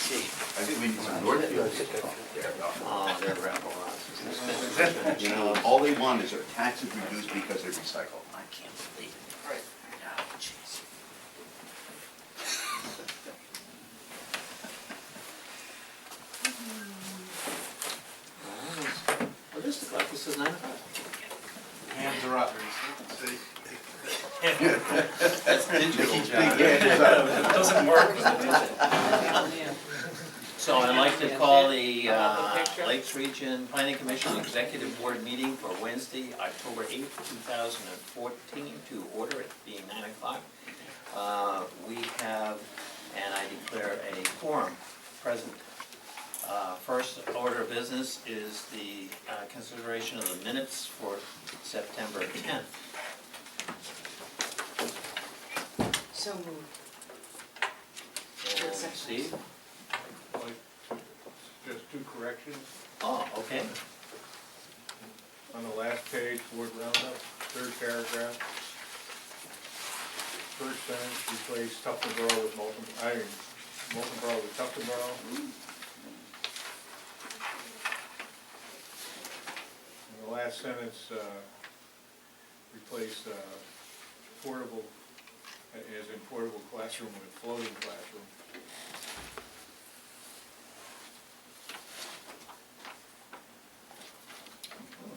see. I think we need some Northfield people. Oh, they're rebel lots. You know, all they want is their taxes reduced because they recycle. I can't believe it. Right. Oh, jeez. What is the clock? This is 9 o'clock. Hands are up. See? That's digital, Big John. hand is up. It doesn't work with the digital. So I'd like to call the Lakes Region Planning Commission Executive Board meeting for Wednesday, October 8th, 2014 to order, it being 9 o'clock. We have, and I declare a quorum present. First order of business is the consideration of the minutes for September 10th. So moved. And Steve? Just two corrections. Oh, okay. On the last page, word roundup, third paragraph. First sentence, replace Tuftonboro with Moultonboro with Tuftonboro. And the last sentence, replace portable, as in portable classroom with floating classroom.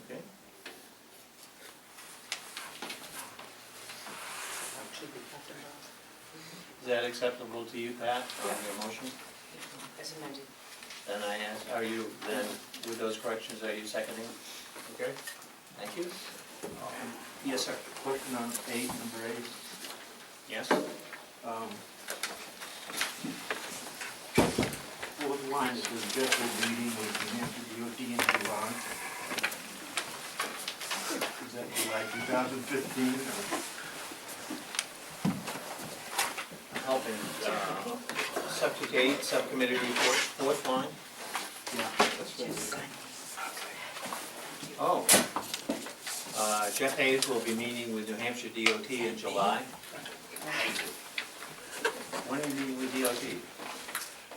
Okay. Is that acceptable to you, Pat, on your motion? As amended. Then I ask, are you, then, with those corrections, are you seconding? Okay? Thank you. Yes, sir. Question on number 8. Yes? Fourth line, it says Jeff will be meeting with New Hampshire DOT in July. Is that July 2015? Helping, subject 8, subcommittee report, fourth line. Yeah, that's Just right. sign. Oh. Jeff Hayes will be meeting with New Hampshire DOT in July. When are you meeting with DOT?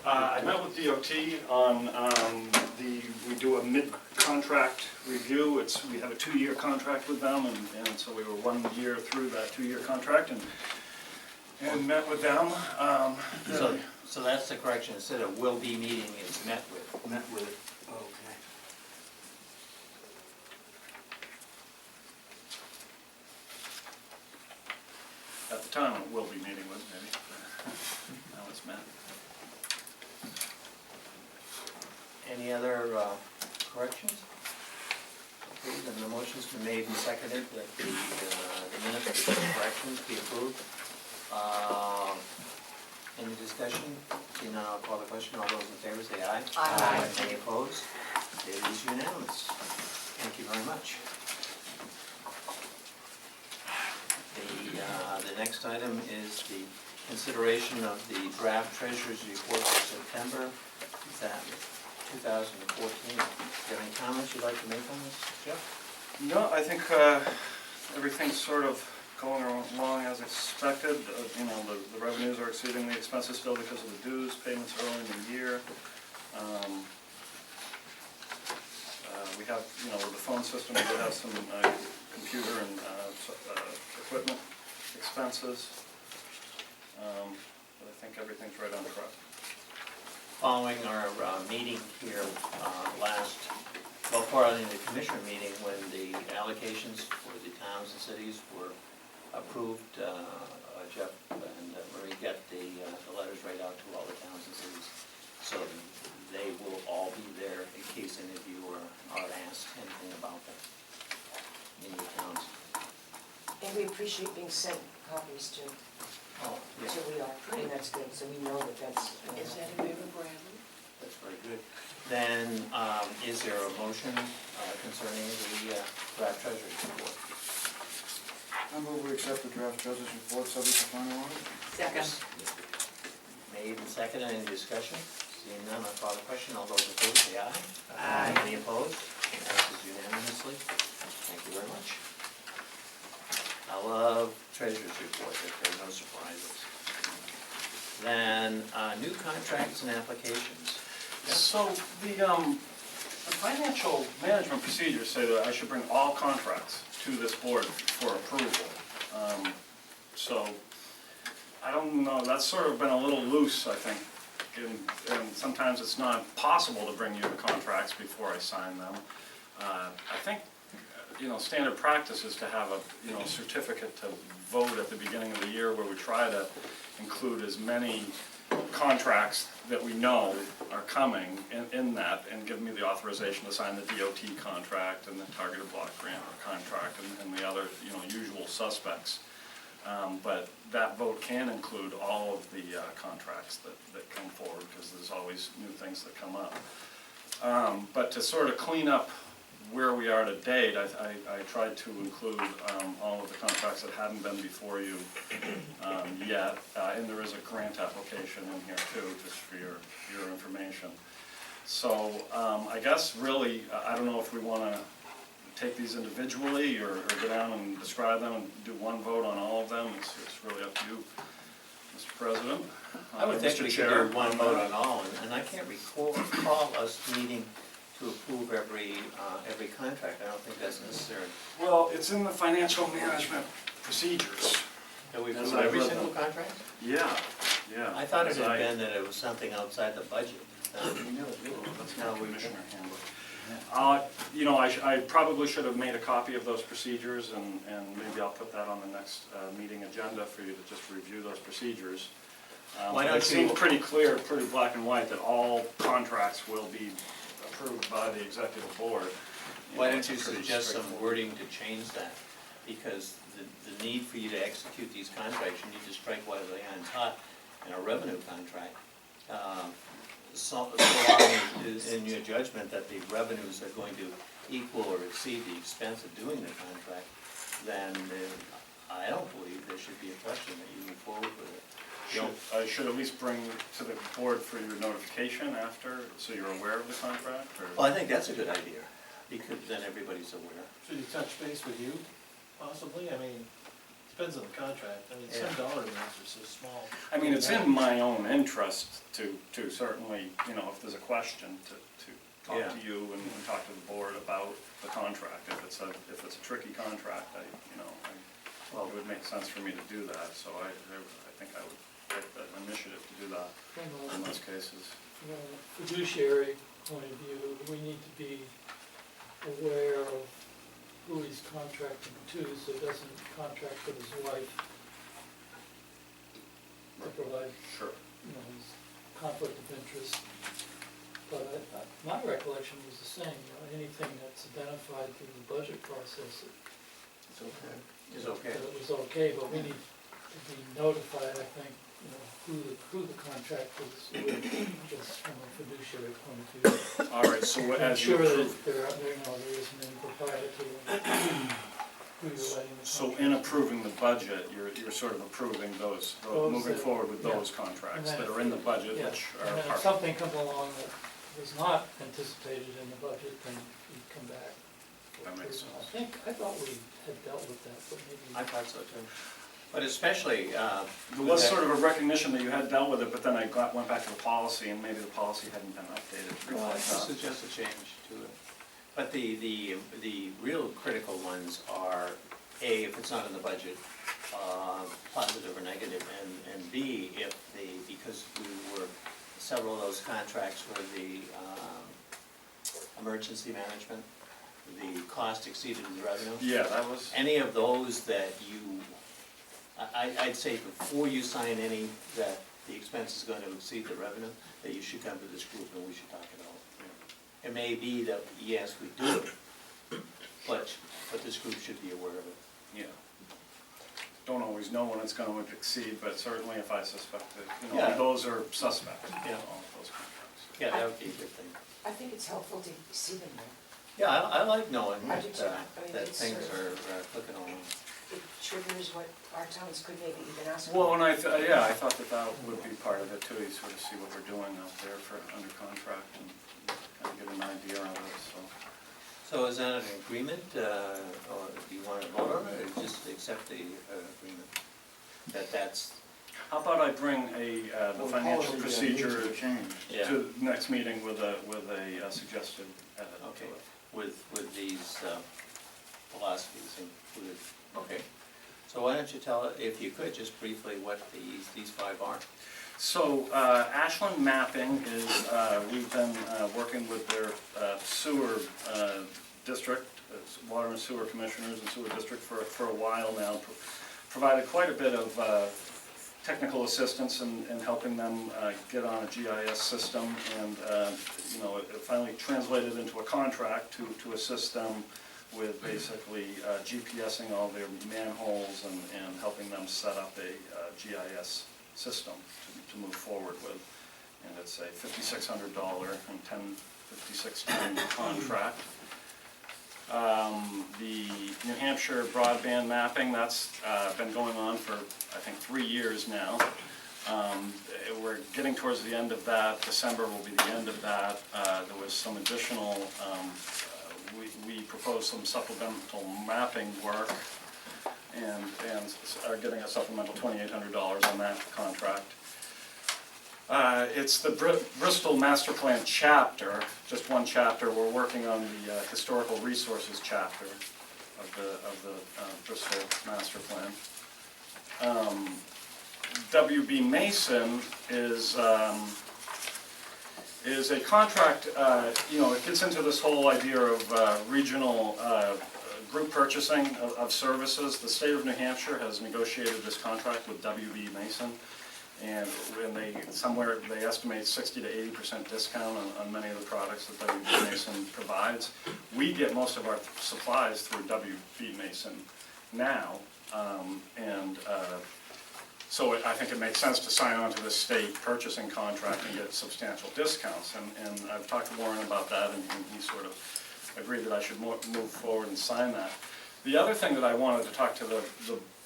I met with DOT on we do a mid-contract review. We have a 2-year contract with them, and so we were 1 year through that 2-year contract and met with them. So that's the correction, instead of will be meeting, it's met with. Met with, okay. At the time, it will be meeting with, maybe. Now it's met. Any other corrections? Okay, then the motion's been made and seconded that the minutes with the corrections be approved. Any discussion? Seeing none, I'll call the question. All those in favor say aye. Aye. Any opposed? It is unanimous. Thank you very much. The next item is the consideration of the draft treasurer's report for September 2014. Do you have any comments you'd like to make on this, Jeff? No, I think everything's sort of going along as expected. You know, the revenues are exceeding the expenses still because of the dues payments early in the year. We have, you know, with the phone system, we have some computer and equipment expenses. But I think everything's right on track. Following our meeting here following the commissioner meeting, when the allocations for the towns and cities were approved, Jeff and Marie got the letters right out to all the towns and cities. So they will all be there in case any of you are asked anything about them in your towns. And we appreciate being sent copies too. Oh, yeah. So we are, and that's good, so we know that that's. Is that a memorandum? That's very good. Then, is there a motion concerning the draft treasurer's report? I move we accept the draft treasurer's report subject to final audit. Second. Made and seconded, any discussion? Seeing none, I'll call the question. All those in favor say aye. Aye. Any opposed? Passes unanimously. Thank you very much. I love treasurer's report, if there are no surprises. Then, new contracts and applications. So the financial management procedures say that I should bring all contracts to this board for approval. So, I don't know, that's sort of been a little loose, I think. And sometimes it's not possible to bring you the contracts before I sign them. I think, standard practice is to have a, certificate to vote at the beginning of the year where we try to include as many contracts that we know are coming in that, and give me the authorization to sign the DOT contract and the targeted block grant contract and the other, usual suspects. But that vote can include all of the contracts that come forward, because there's always new things that come up. But to sort of clean up where we are to date, I tried to include all of the contracts that hadn't been before you yet, and there is a grant application in here too, just for your information. So I guess really, I don't know if we want to take these individually or go down and describe them and do one vote on all of them. It's really up to you, Mr. President. I would think Mr. we Chair. could do one vote on all, and I can't recall us needing to approve every contract. I don't think that's necessary. Well, it's in the financial management procedures. Have we That's approved what every I've read single them. contract? Yeah. I thought it As had been that it was something outside the budget. That's No, not we- Commissioner handbook. I probably should have made a copy of those procedures, and maybe I'll put that on the next meeting agenda for you to just review those procedures. Why But don't it seems you- pretty clear, pretty black and white, that all contracts will be approved by the executive board. Why don't you it's pretty suggest some straightforward. wording to change that? Because the need for you to execute these contracts, you need to strike while the iron's hot in a revenue contract. So long as in your judgment that the revenues are going to equal or exceed the expense of doing the contract, then I don't believe there should be a question that you move forward with it. I should at least bring to the board for your notification after, so you're aware of the contract, or? Well, I think that's a good idea, because then everybody's aware. Should you touch base with you, possibly? I mean, depends on the contract. I mean, some Yeah. dollar amounts are so small. I mean, it's in my own interest to certainly, if there's a question, to talk Yeah. to you and talk to the board about the contract. If it's a tricky contract, it would make sense for me to do that, so I think I would take the initiative to do that in those cases. From a fiduciary point of view, we need to be aware of who he's contracting to, so he doesn't contract with his wife to provide, Sure. his conflict of interest. But my recollection was the same, anything that's identified through the budget process, It's okay. It's okay. that it was okay, but we need to be notified, I think, who the contract is with, just from a fiduciary point of view. All right, so I'm as you sure approve, that there isn't any propriety in who you're letting the so contract. in approving the budget, you're sort of approving those moving that- forward with yeah. those contracts And then that if are in the budget, Yeah, which and are then if part. something comes along that was not anticipated in the budget, then we come back. That makes sense. I thought we had dealt with that, but maybe. I thought so too. But especially, There was sort of a recognition that you had dealt with it, but then I went back to the policy, and maybe the policy hadn't been updated to well, I reflect that. suggest a change to it. But the real critical ones are, A, if it's not in the budget, positive or negative, and B, because several of those contracts were the emergency management, the cost exceeded the revenue. Yeah, that was, Any of those that I'd say before you sign any, that the expense is going to exceed the revenue, that you should come to this group and we should talk it out. It may be that, yes, we do it, but this group should be aware of it. yeah. Don't always know when it's going to exceed, but certainly if I suspect that, Yeah. those are suspect, Yeah. all of those contracts. Yeah, that would be a good thing. I think it's helpful to see them there. Yeah, I like knowing I that, do too. I mean, that it's things sort are clicking along. It triggers what our towns could maybe even ask for. Well, and I thought that would be part of it too, you sort of see what we're doing out there for under contract and kind of get an idea of it, so. So is that an agreement, or do you want to vote on it, or just accept the agreement? That's How about I bring the Well, financial policy, procedure needs to change. Yeah. to the next meeting with a suggested edit to Okay, it. with these philosophies included. Okay, so why don't you tell, if you could, just briefly what these 5 are? So Ashland Mapping is, we've been working with their sewer district, water and sewer commissioners and sewer district for a while now. Provided quite a bit of technical assistance in helping them get on a GIS system, and it finally translated into a contract to assist them with basically GPSing all their manholes and helping them set up a GIS system to move forward with. And it's a $5,600 and 56-10 contract. The New Hampshire broadband mapping, that's been going on for, I think, 3 years now. We're getting towards the end of that. December will be the end of that. There was some additional, we proposed some supplemental mapping work and are getting a supplemental $2,800 on that contract. It's the Bristol Master Plan chapter, just one chapter. We're working on the historical resources chapter of the Bristol Master Plan. WB Mason is a contract, it gets into this whole idea of regional group purchasing of services. The state of New Hampshire has negotiated this contract with WB Mason. And when they estimate 60 to 80% discount on many of the products that WB Mason provides. We get most of our supplies through WB Mason now, so I think it makes sense to sign on to this state purchasing contract and get substantial discounts. And I've talked to Warren about that, and he sort of agreed that I should move forward and sign that. The other thing that I wanted to talk to the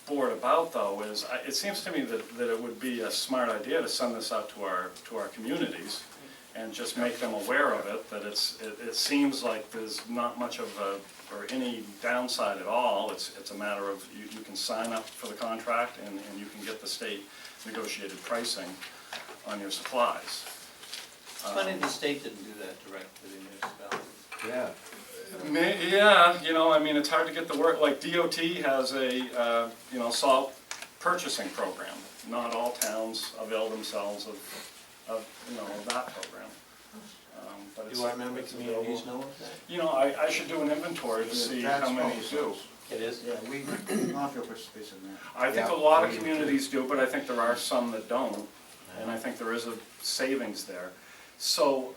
board about, though, is it seems to me that it would be a smart idea to send this out to our communities and just make them aware of it, that it seems like there's not much of or any downside at all. It's a matter of you can sign up for the contract and you can get the state negotiated pricing on your supplies. It's funny the state didn't do that direct to the municipalities. Yeah. Yeah, it's hard to get the work, like DOT has a, salt purchasing program. Not all towns avail themselves of that program. But Do our member communities know of that? I should do an inventory to see how many do. It is? Yeah, Northfield participates in that. I think a lot of communities do, but I think there are some that don't, and I think there is a savings there. So,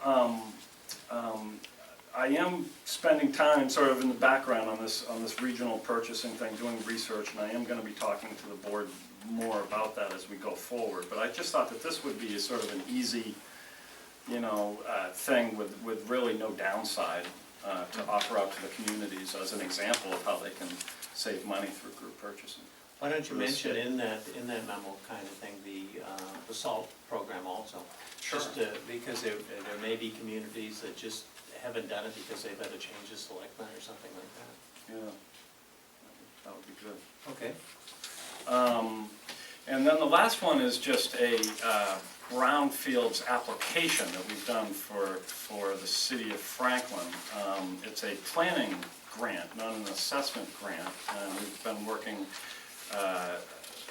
I am spending time sort of in the background on this regional purchasing thing, doing research, and I am going to be talking to the board more about that as we go forward. But I just thought that this would be sort of an easy, thing with really no downside to offer out to the communities as an example of how they can save money through group purchasing. Why don't you mention in that memo kind of thing, the SALT program also? Sure. Just because there may be communities that just haven't done it because they've had to change the selectmen or something like that. Yeah, that would be good. Okay. And then the last one is just a brownfields application that we've done for the city of Franklin. It's a planning grant, not an assessment grant, and we've been working,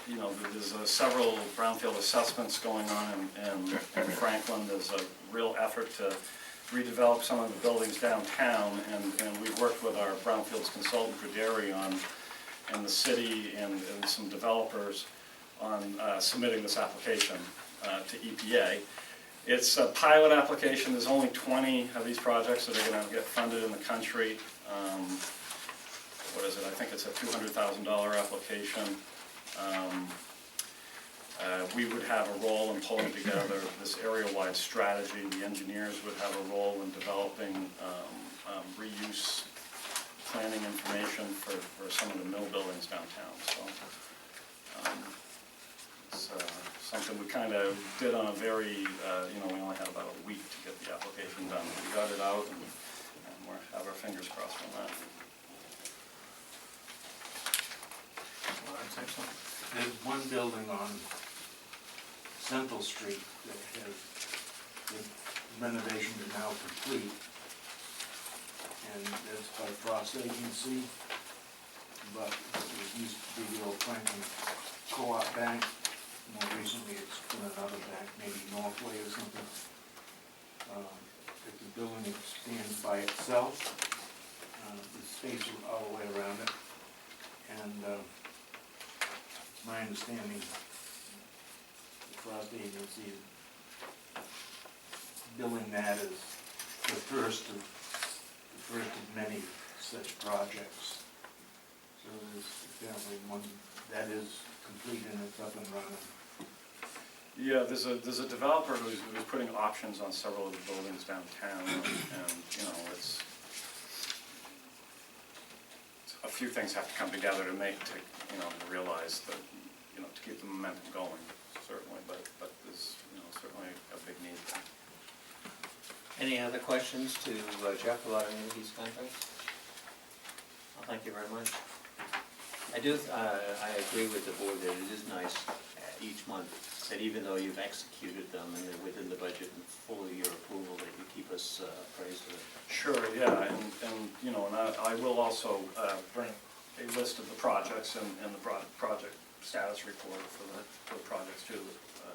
there's several brownfield assessments going on in Franklin. There's a real effort to redevelop some of the buildings downtown, and we've worked with our brownfields consultant, Graderi, and the city and some developers on submitting this application to EPA. It's a pilot application. There's only 20 of these projects that are going to get funded in the country. What is it? I think it's a $200,000 application. We would have a role in pulling together this area-wide strategy. The engineers would have a role in developing reuse planning information for some of the mill buildings downtown. So it's something we kind of did on a very, we only had about a week to get the application done. We got it out, and we'll have our fingers crossed on that. Well, that's excellent. There's one building on Central Street that has, the renovations are now complete. And that's by Frost Agency, but it used to be the old Franklin Co-op Bank. More recently, it's been another bank, maybe Northway or something. If the building stands by itself, the space is all the way around it. And my understanding, the Frost Agency is billing that as the first of many such projects. So there's apparently one that is complete and it's up and running. Yeah, there's a developer who's putting options on several of the buildings downtown, and you know, it's a few things have to come together to realize that, you know, to keep the momentum going, certainly, but there's, you know, certainly a big need. Any other questions to Jeff about any of these contracts? Well, thank you very much. I agree with the board that it is nice each month that even though you've executed them and they're within the budget and full of your approval, that you keep us appraised of it. Sure, yeah, and you know, and I will also bring a list of the projects and the project status report for the projects too,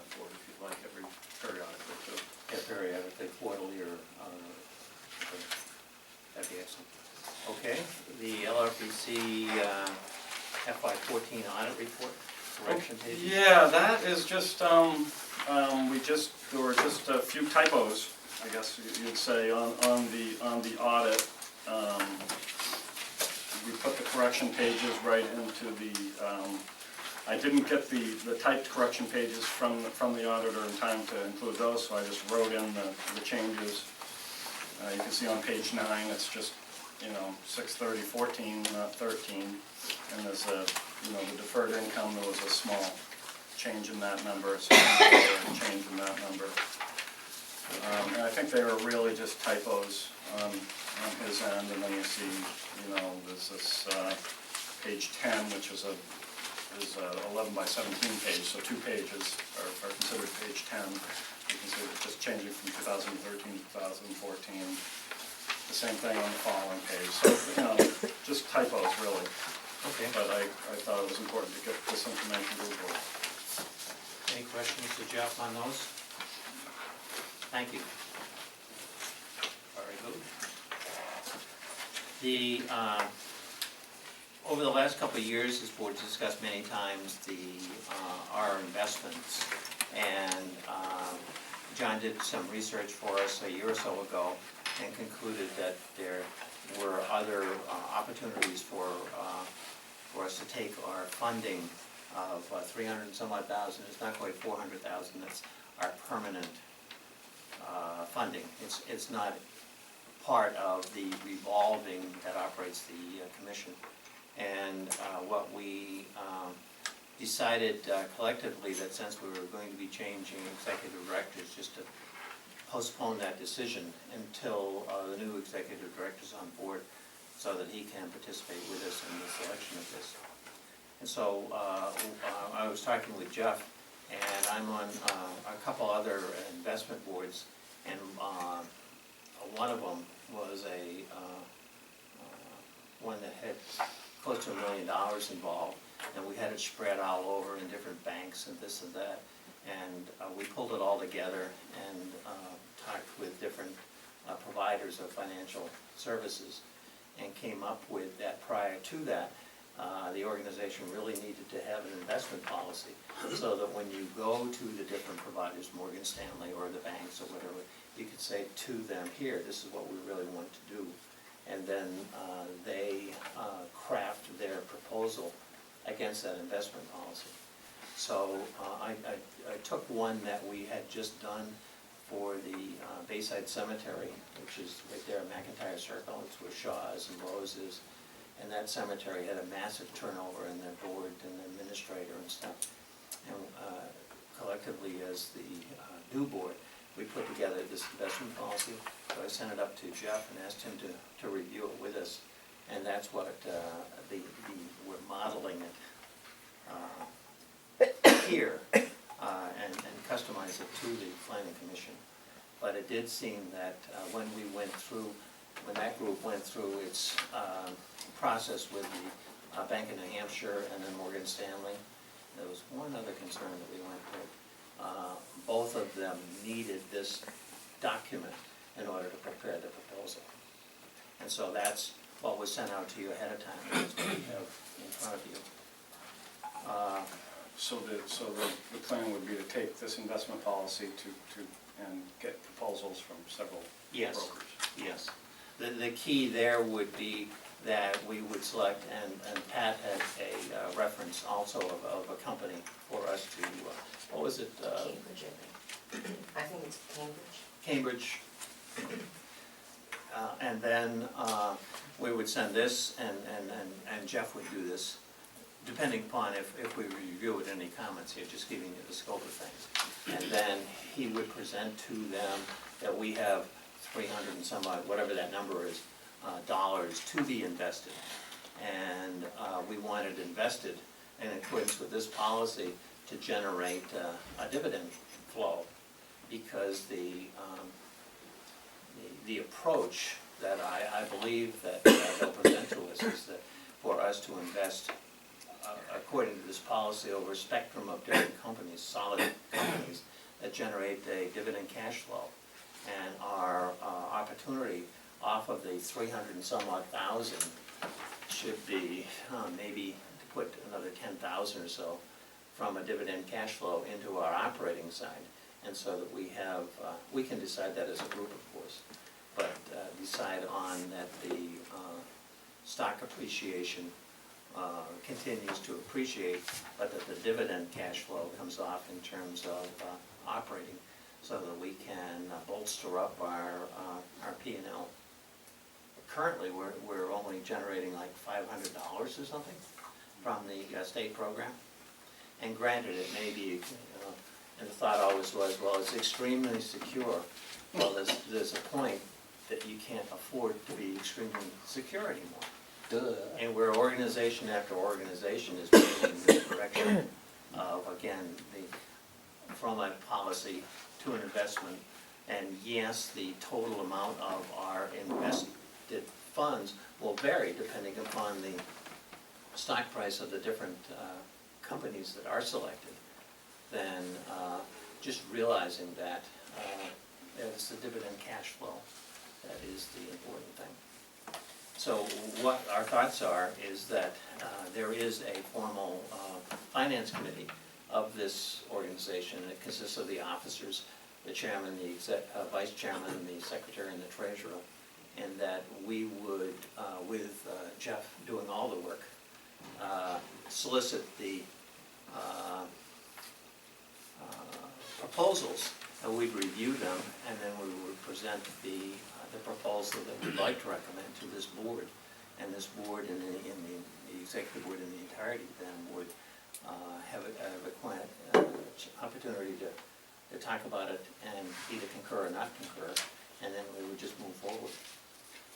for if you'd like, every periodically too. Yeah, periodically, quarterly, or that'd be excellent. Okay, the Lrpc FY14 audit report, correction pages. Yeah, that is just, there were just a few typos, I guess you'd say, on the audit. We put the correction pages right into the, I didn't get the typed correction pages from the auditor in time to include those, so I just wrote in the changes. You can see on page 9, it's just, you know, 630.14, not 13, and there's a, you know, the deferred income, there was a small change in that number, so a change in that number. And I think they were really just typos on his end, and then you see, you know, there's this page 10, which is 11 by 17 page, so 2 pages are considered page 10. You can see it's just changing from 2013 to 2014. The same thing on the following page. So, you know, just typos really. Okay. But I thought it was important to get this information to the board. Any questions to Jeff on those? Thank you. Very good. Over the last couple of years, this board discussed many times our investments, and John did some research for us a year or so ago and concluded that there were other opportunities for us to take our funding of 300 and some odd thousand. It's not quite 400,000. That's our permanent funding. It's not part of the revolving that operates the commission. And what we decided collectively, that since we were going to be changing executive directors, just to postpone that decision until the new executive director's on board, so that he can participate with us in the selection of this. And so I was talking with Jeff, and I'm on a couple other investment boards, and one of them was one that had close to $1 million involved, and we had it spread all over in different banks and this and that, and we pulled it all together and talked with different providers of financial services, and came up with that prior to that, the organization really needed to have an investment policy, so that when you go to the different providers, Morgan Stanley or the banks or whatever, you could say to them, here, this is what we really want to do. And then they craft their proposal against that investment policy. So I took one that we had just done for the Bayside Cemetery, which is right there at McIntyre Circle. It's where Shaw's and Lowe's is. And that cemetery had a massive turnover in their board and their administrator and stuff. And collectively, as the new board, we put together this investment policy. So I sent it up to Jeff and asked him to review it with us. And that's what we're modeling it here and customize it to the planning commission. But it did seem that when that group went through its process with the Bank of New Hampshire and then Morgan Stanley, there was one other concern that we went through. Both of them needed this document in order to prepare the proposal. And so that's what was sent out to you ahead of time, that's what you have in front of you. So the plan would be to take this investment policy and get proposals from several Yes. brokers. Yes. The key there would be that we would select, and Pat had a reference also of a company for us to, what was it? Cambridge, I think. I think it's Cambridge. Cambridge. And then we would send this, and Jeff would do this, depending upon if we review it, any comments here, just giving you the scope of things. And then he would present to them that we have 300 and some odd, whatever that number is, dollars to be invested. And we wanted invested in accordance with this policy to generate a dividend flow, because the approach that I believe that they'll present to us is that for us to invest according to this policy over a spectrum of different companies, solid companies that generate a dividend cash flow, and our opportunity off of the 300 and some odd thousand should be maybe to put another 10,000 or so from a dividend cash flow into our operating side, and so that we have, we can decide that as a group, of course, but decide on that the stock appreciation continues to appreciate, but that the dividend cash flow comes off in terms of operating, so that we can bolster up our P&L. Currently, we're only generating like $500 or something from the state program. And granted, it may be, and the thought always was, well, it's extremely secure. Well, there's a point that you can't afford to be extremely secure anymore. Duh. And where organization after organization is moving in this direction of, again, from a policy to an investment. And yes, the total amount of our invested funds will vary depending upon the stock price of the different companies that are selected. Then just realizing that it's the dividend cash flow that is the important thing. So what our thoughts are is that there is a formal finance committee of this organization. It consists of the officers, the chairman, the vice chairman, the secretary, and the treasurer. And that we would, with Jeff doing all the work, solicit the proposals, and we'd review them, and then we would present the proposal that we'd like to recommend to this board. And this board and the executive board in the entirety then would have an opportunity to talk about it and either concur or not concur, and then we would just move forward.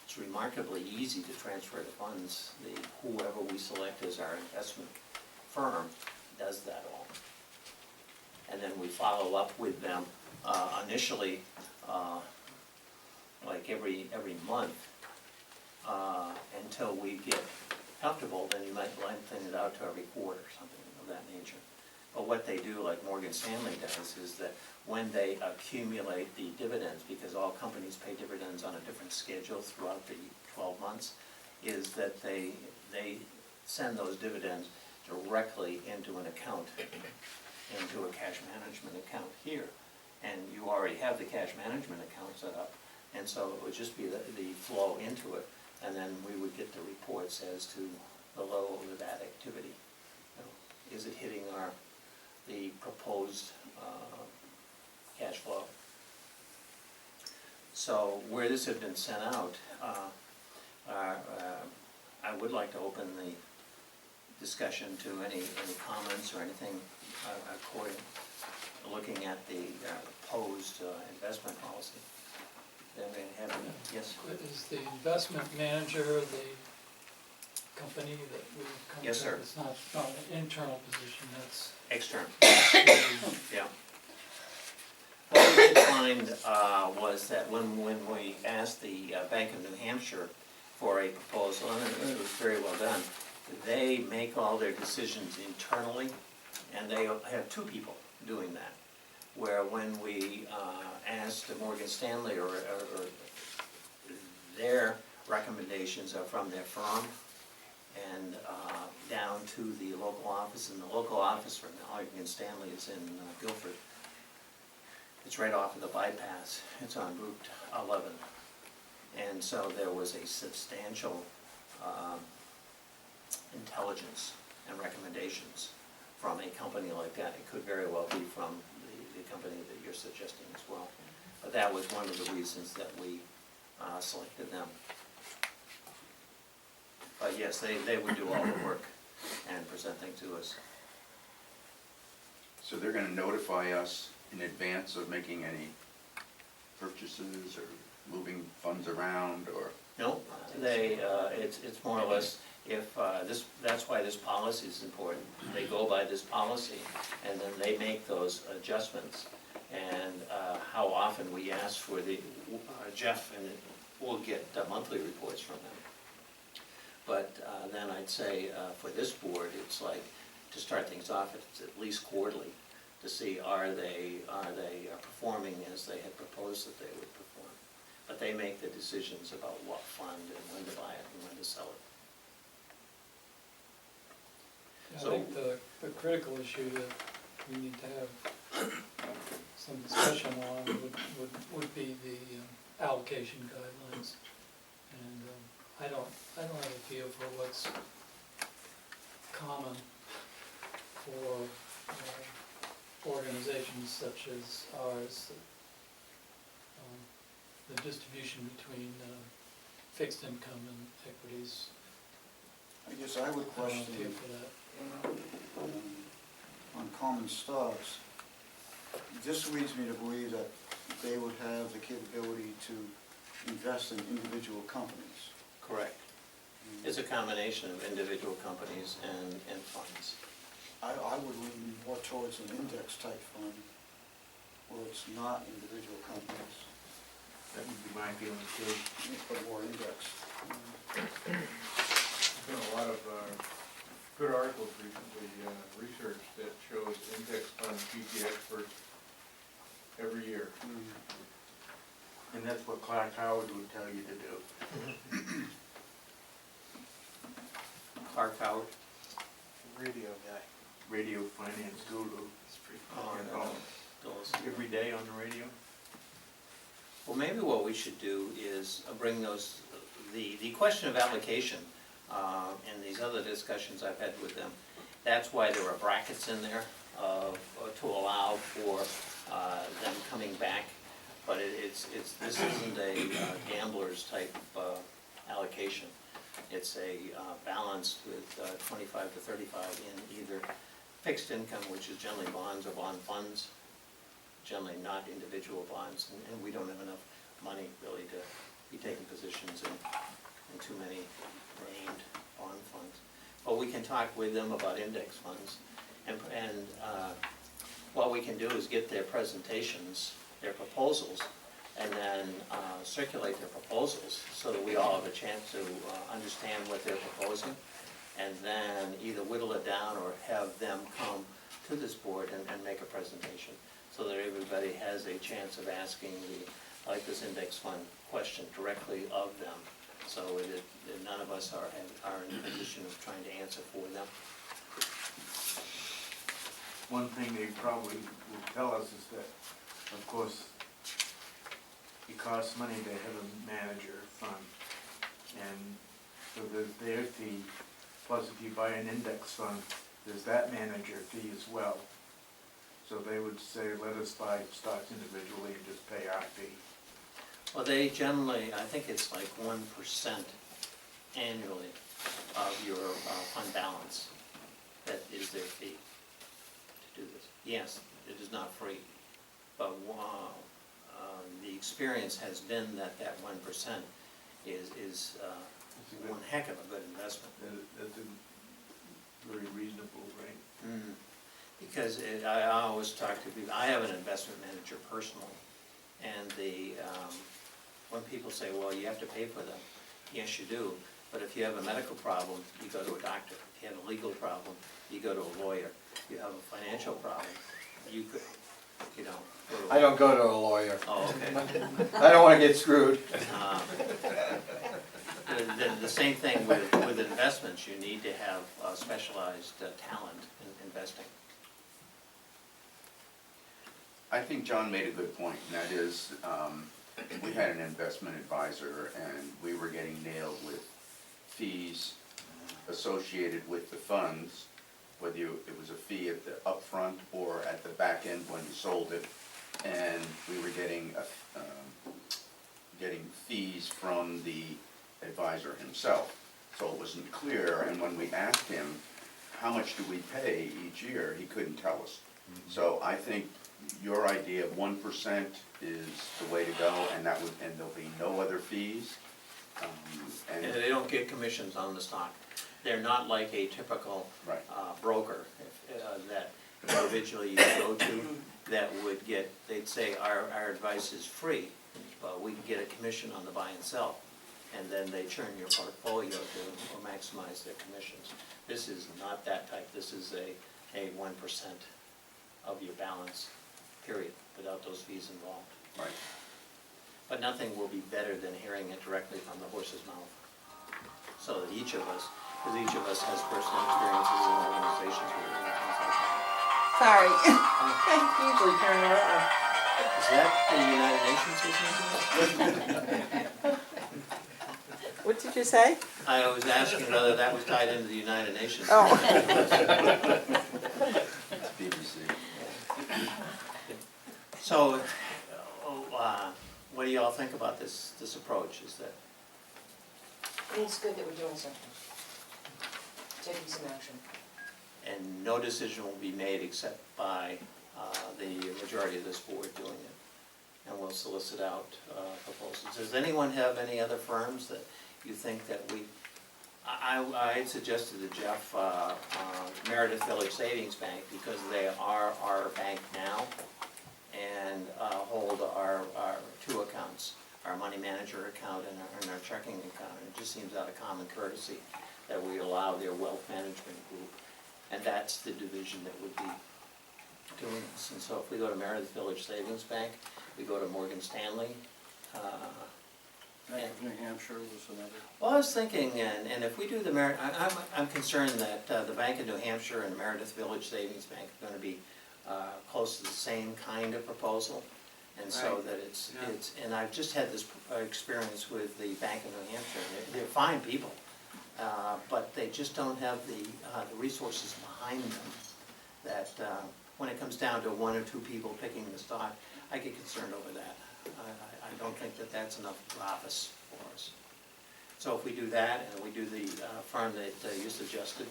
It's remarkably easy to transfer the funds. Whoever we select as our investment firm does that all. And then we follow up with them initially, like every month, until we get comfortable. Then you might lengthen it out to every quarter or something of that nature. But what they do, like Morgan Stanley does, is that when they accumulate the dividends, because all companies pay dividends on a different schedule throughout the 12 months, is that they send those dividends directly into an account, into a cash management account here. And you already have the cash management account set up, and so it would just be the flow into it, and then we would get the reports as to the level of that activity. Is it hitting the proposed cash flow? So where this had been sent out, I would like to open the discussion to any comments or anything according, looking at the proposed investment policy. Anybody have any? Yes? Is the investment manager the company that we come to? Yes, sir. It's not an internal position, that's External, yeah. find was that when we asked the Bank of New Hampshire for a proposal, and it was very well done, they make all their decisions internally, and they have two people doing that. Where when we asked Morgan Stanley, or their recommendations are from their firm, and down to the local office, and the local office for Morgan Stanley is in Guilford. It's right off of the bypass, it's on Route 11. And so there was a substantial intelligence and recommendations from a company like that. It could very well be from the company that you're suggesting as well. But that was one of the reasons that we selected them. But yes, they would do all the work and present things to us. So they're gonna notify us in advance of making any purchases or moving funds around, or? No, it's more or less, if that's why this policy is important. They go by this policy, and then they make those adjustments. And how often we ask for the, Jeff, and we'll get monthly reports from them. But then I'd say for this board, it's like, to start things off, it's at least quarterly, to see are they performing as they had proposed that they would perform. But they make the decisions about what fund and when to buy it and when to sell it. I So- think the critical issue that we need to have some discussion on would be the allocation guidelines. And I don't have a feel for what's common for organizations such as ours. The distribution between fixed income and equities. I guess I would I don't have a question feel for that. on common stocks. This leads me to believe that they would have the capability to invest in individual companies. Correct. It's a combination of individual companies and funds. I would lean more towards an index type fund where it's not individual companies, That would be my feeling too. but more index. There's been a lot of good articles recently, research that shows index funds beat the experts every year. And that's what Clark Howard would tell you to do. Clark Howard? Radio guy. Radio finance guru, Oh, no. Those. every day on the radio. Well, maybe what we should do is bring those, the question of allocation, and these other discussions I've had with them, that's why there are brackets in there to allow for them coming back. But this isn't a gambler's type allocation. It's a balanced with 25 to 35 in either fixed income, which is generally bonds or bond funds, generally not individual bonds, and we don't have enough money really to be taking positions in too many named bond funds. But we can talk with them about index funds, and what we can do is get their presentations, their proposals, and then circulate their proposals so that we all have a chance to understand what they're proposing, and then either whittle it down or have them come to this board and make a presentation so that everybody has a chance of asking like this index fund question directly of them, so that none of us are in a position of trying to answer for them. One thing they probably will tell us is that, of course, it costs money to have a manager fund. And so there's their fee, plus if you buy an index fund, there's that manager fee as well. So they would say, let us buy stocks individually and just pay our fee. Well, they generally, I think it's like 1% annually of your fund balance. That is their fee to do this. Yes, it is not free, but the experience has been that 1% is one heck of a good investment. That's a very reasonable rate. Because I always talk to people, I have an investment manager personally, And when people say, well, you have to pay for them, yes, you do. But if you have a medical problem, you go to a doctor. If you have a legal problem, you go to a lawyer. If you have a financial problem, you could, go to. I don't go to a lawyer. Oh, okay. I don't wanna get screwed. The same thing with investments. You need to have specialized talent in investing. I think John made a good point, and that is, we had an investment advisor, and we were getting nailed with fees associated with the funds, whether it was a fee at the upfront or at the back end when you sold it, and we were getting fees from the advisor himself. So it wasn't clear, and when we asked him, how much do we pay each year, he couldn't tell us. So I think your idea of 1% is the way to go, and there'll be no other fees. And they don't get commissions on the stock. They're not like a typical Right. broker that individually you go to that would get, they'd say, our advice is free, but we can get a commission on the buy and sell. And then they churn your portfolio to maximize their commissions. This is not that type. This is a 1% of your balance, period, without those fees involved. Right. But nothing will be better than hearing it directly from the horse's mouth. So that each of us, because each of us has personal experiences in organizations where we're doing things like that. Sorry. Usually turn around. Is that the United Nations listening to us? What did you say? I was asking whether that was tied into the United Nations. Oh. It's BBC. So, what do you all think about this approach? Is that, I think it's good that we're doing something, taking some action. and no decision will be made except by the majority of this board doing it. And we'll solicit out proposals. Does anyone have any other firms that you think that I had suggested to Jeff Meredith Village Savings Bank, because they are our bank now and hold our two accounts, our money manager account and our checking account. It just seems out of common courtesy that we allow their wealth management group, and that's the division that would be doing this. And so if we go to Meredith Village Savings Bank, we go to Morgan Stanley. Bank of New Hampshire was another. Well, I was thinking, and if we do the I'm concerned that the Bank of New Hampshire and Meredith Village Savings Bank are going to be close to the same kind of proposal. And so that it's, and I've just had this experience with the Bank of New Hampshire. They're fine people, but they just don't have the resources behind them that when it comes down to one or two people picking the stock, I get concerned over that. I don't think that that's enough office for us. So if we do that, and we do the firm that you suggested,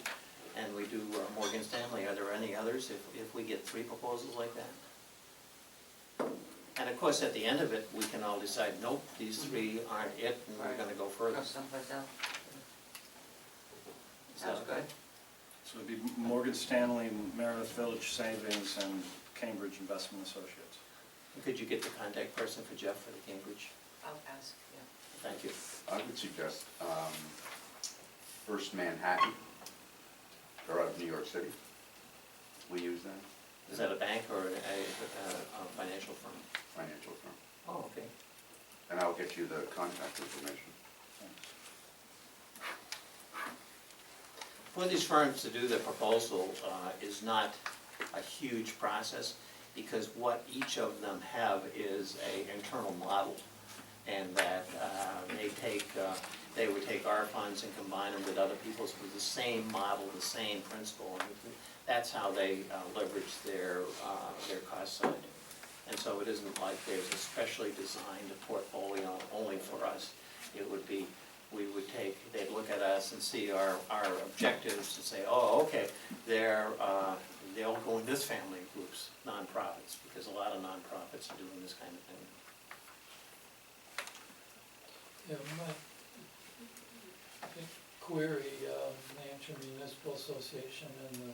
and we do Morgan Stanley, are there any others if we get 3 proposals like that? And of course, at the end of it, we can all decide, nope, these 3 aren't it, and we're gonna go further. Or someplace else. Is that okay? So it'd be Morgan Stanley, Meredith Village Savings, and Cambridge Investment Associates. Could you get the contact person for Jeff for the Cambridge? I'll ask, yeah. Thank you. I would suggest First Manhattan. They're out of New York City. We use them, Is that a bank or a financial firm? financial firm. Oh, okay. And I'll get you the contact information. For these firms to do the proposal is not a huge process, because what each of them have is an internal model, and that they would take our funds and combine them with other people's with the same model, the same principle, and that's how they leverage their cost side. And so it isn't like there's a specially designed portfolio only for us. It would be, they'd look at us and see our objectives and say, oh, okay, they'll go in this family of groups, nonprofits, because a lot of nonprofits are doing this kind of thing. Yeah, I think query New Hampshire Municipal Association and the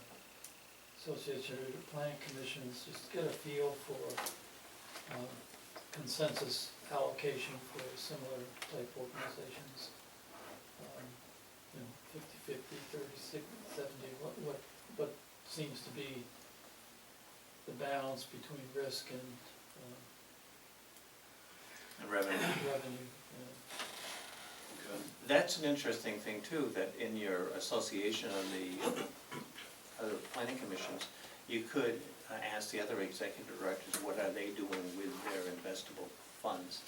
Association of Plan Commissions, just to get a feel for consensus allocation for similar type organizations. You know, 50-50, 30-70, what seems to be the balance between risk and Revenue. revenue. That's an interesting thing too, that in your association of the other planning commissions, you could ask the other executive directors, what are they doing with their investable funds?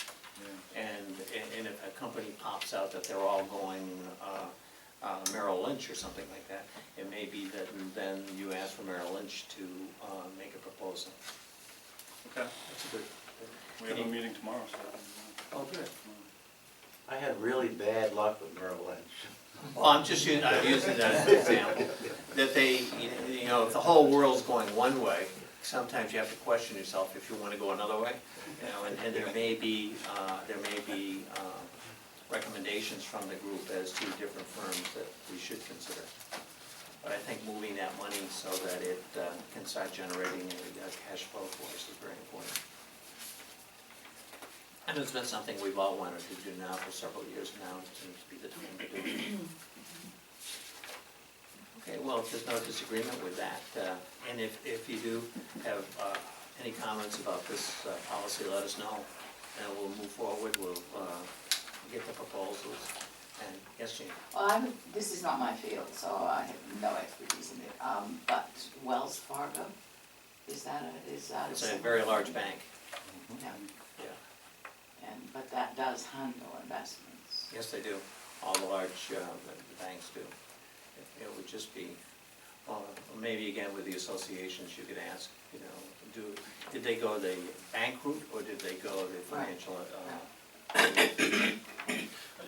And if a company pops out that they're all going Merrill Lynch or something like that, it may be that then you ask for Merrill Lynch to make a proposal. Okay, That's a good. we have a meeting tomorrow, so. Oh, good. I had really bad luck with Merrill Lynch. Well, I'm using that as an example, that they, you know, if the whole world's going one way, sometimes you have to question yourself if you want to go another way, you know, and there may be recommendations from the group as to different firms that we should consider. But I think moving that money so that it can start generating a cash flow for us is very important. And it's been something we've all wanted to do now for several years now. It seems to be the time to do it. Okay, well, if there's no disagreement with that, and if you do have any comments about this policy, let us know, and we'll move forward. We'll get the proposals. And yes, Jean? Well, this is not my field, so I have no expertise in it, but Wells Fargo, is that It's a very large bank. Yeah, Yeah. but that does handle investments. Yes, they do. All the large the banks do. It would just be, well, maybe again with the associations, you could ask, you know, did they go the bank route or did they go the financial?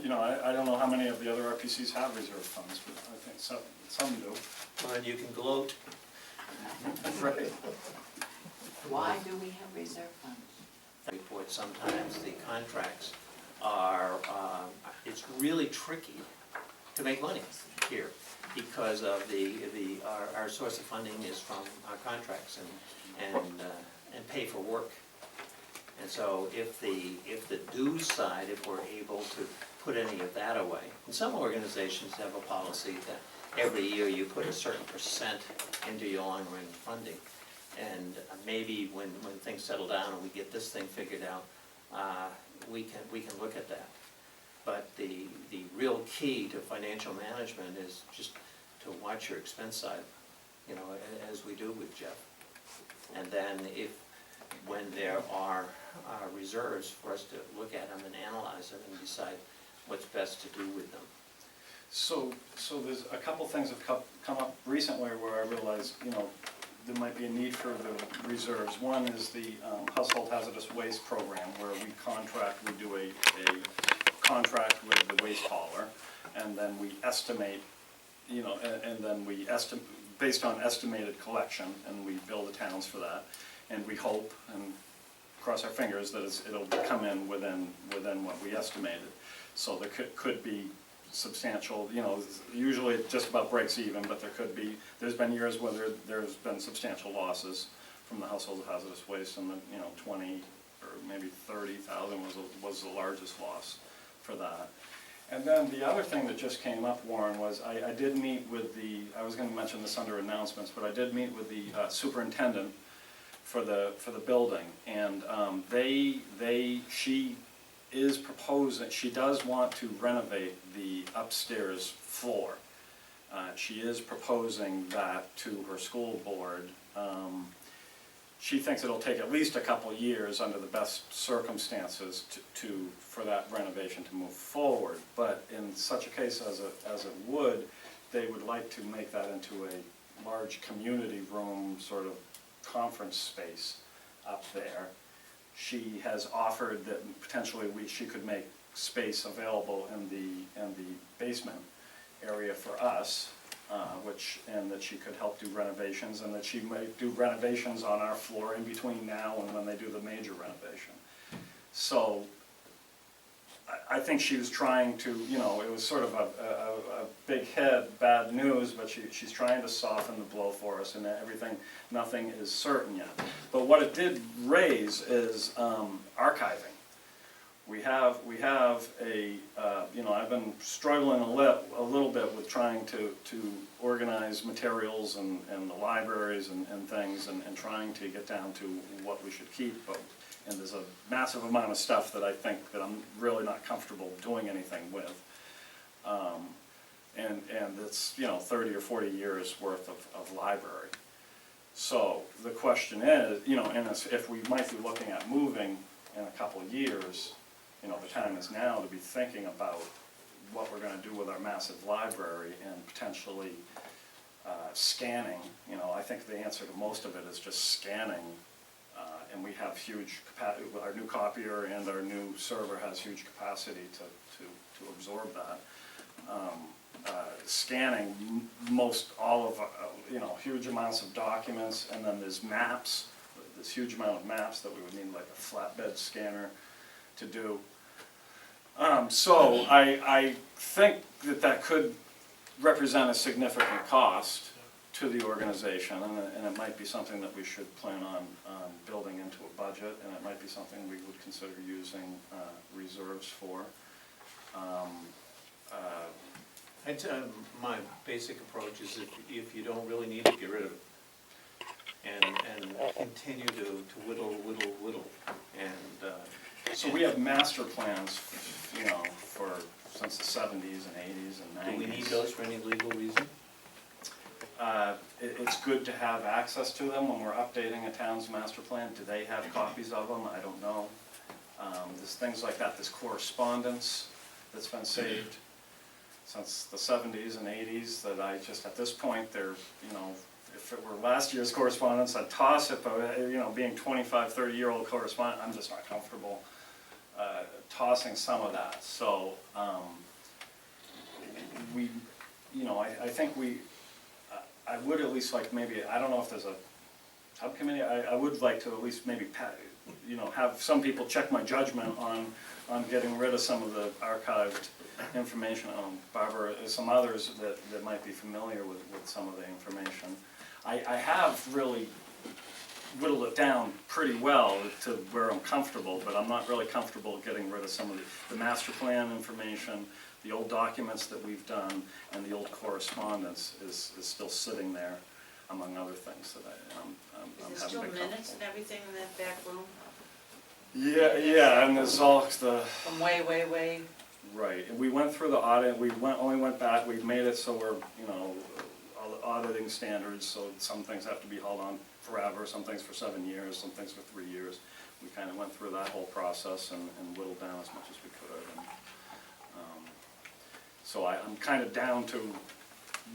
You know, I don't know how many of the other RPCs have reserve funds, but I think some do. Well, and you can gloat. Right. Why do we have reserve funds? Report, sometimes the contracts are, it's really tricky to make money here because of our source of funding is from our contracts and pay for work. And so if the dues side, if we're able to put any of that away, and some organizations have a policy that every year you put a certain percent into your long-range funding. And maybe when things settle down and we get this thing figured out, we can look at that. But the real key to financial management is just to watch your expense side, you know, as we do with Jeff. And then when there are reserves, for us to look at them and analyze them and decide what's best to do with them. So there's a couple things have come up recently where I realized, you know, there might be a need for the reserves. One is the household hazardous waste program, where we do a contract with the waste hauler, and then we estimate, you know, and then we estimate based on estimated collection, and we bill the towns for that, and we hope and cross our fingers that it'll come in within what we estimated. So there could be substantial, you know, usually it just about breaks even, but there's been years where there's been substantial losses from the household hazardous waste, and you know, 20 or maybe 30,000 was the largest loss for that. And then the other thing that just came up, Warren, was I did meet with I was going to mention this under announcements, but I did meet with the superintendent for the building, and she is proposing, she does want to renovate the upstairs floor. She is proposing that to her school board. She thinks it'll take at least a couple years under the best circumstances for that renovation to move forward. But in such a case as it would, they would like to make that into a large community room sort of conference space up there. She has offered that potentially she could make space available in the basement area for us, and that she could help do renovations, and that she might do renovations on our floor in between now and when they do the major renovation. So I think she was trying to, you know, it was sort of a big hit, bad news, but she's trying to soften the blow for us, and everything, nothing is certain yet. But what it did raise is archiving. We have a, you know, I've been struggling a little bit with trying to organize materials and the libraries and things, and trying to get down to what we should keep. And there's a massive amount of stuff that I think that I'm really not comfortable doing anything with. And it's, you know, 30 or 40 years worth of library. So the question is, you know, and if we might be looking at moving in a couple of years, you know, the time is now to be thinking about what we're gonna do with our massive library and potentially scanning. You know, I think the answer to most of it is just scanning, and we have huge capacity. Our new copier and our new server has huge capacity to absorb that. Scanning most all of, you know, huge amounts of documents, and then there's maps, this huge amount of maps that we would need like a flatbed scanner to do. So I think that could represent a significant cost to the organization, and it might be something that we should plan on building into a budget, and it might be something we would consider using reserves for. My basic approach is if you don't really need it, get rid of it. And continue to whittle, and So we have master plans, you know, since the 70s and 80s and 90s. do we need those for any legal reason? It's good to have access to them when we're updating a town's master plan. Do they have copies of them? I don't know. There's things like that, there's correspondence that's been saved since the 70s and 80s that I just, at this point, they're, you know, if it were last year's correspondence, I'd toss it, but, you know, being 25, 30-year-old correspondent, I'm just not comfortable tossing some of that. So, we, you know, I think I would at least like maybe, I don't know if there's a subcommittee, I would like to at least maybe, you know, have some people check my judgment on getting rid of some of the archived information. Barbara, some others that might be familiar with some of the information. I have really whittled it down pretty well to where I'm comfortable, but I'm not really comfortable getting rid of some of the master plan information, the old documents that we've done, and the old correspondence is still sitting there, among other things that I'm Is there having still been minutes comfortable. and everything in that back room? Yeah, and there's all the, From way, right, and we went through the audit, only went back, we've made it so we're, you know, all the auditing standards, so some things have to be held on forever, some things for 7 years, some things for 3 years. We kind of went through that whole process and whittled down as much as we could. And, so I'm kind of down to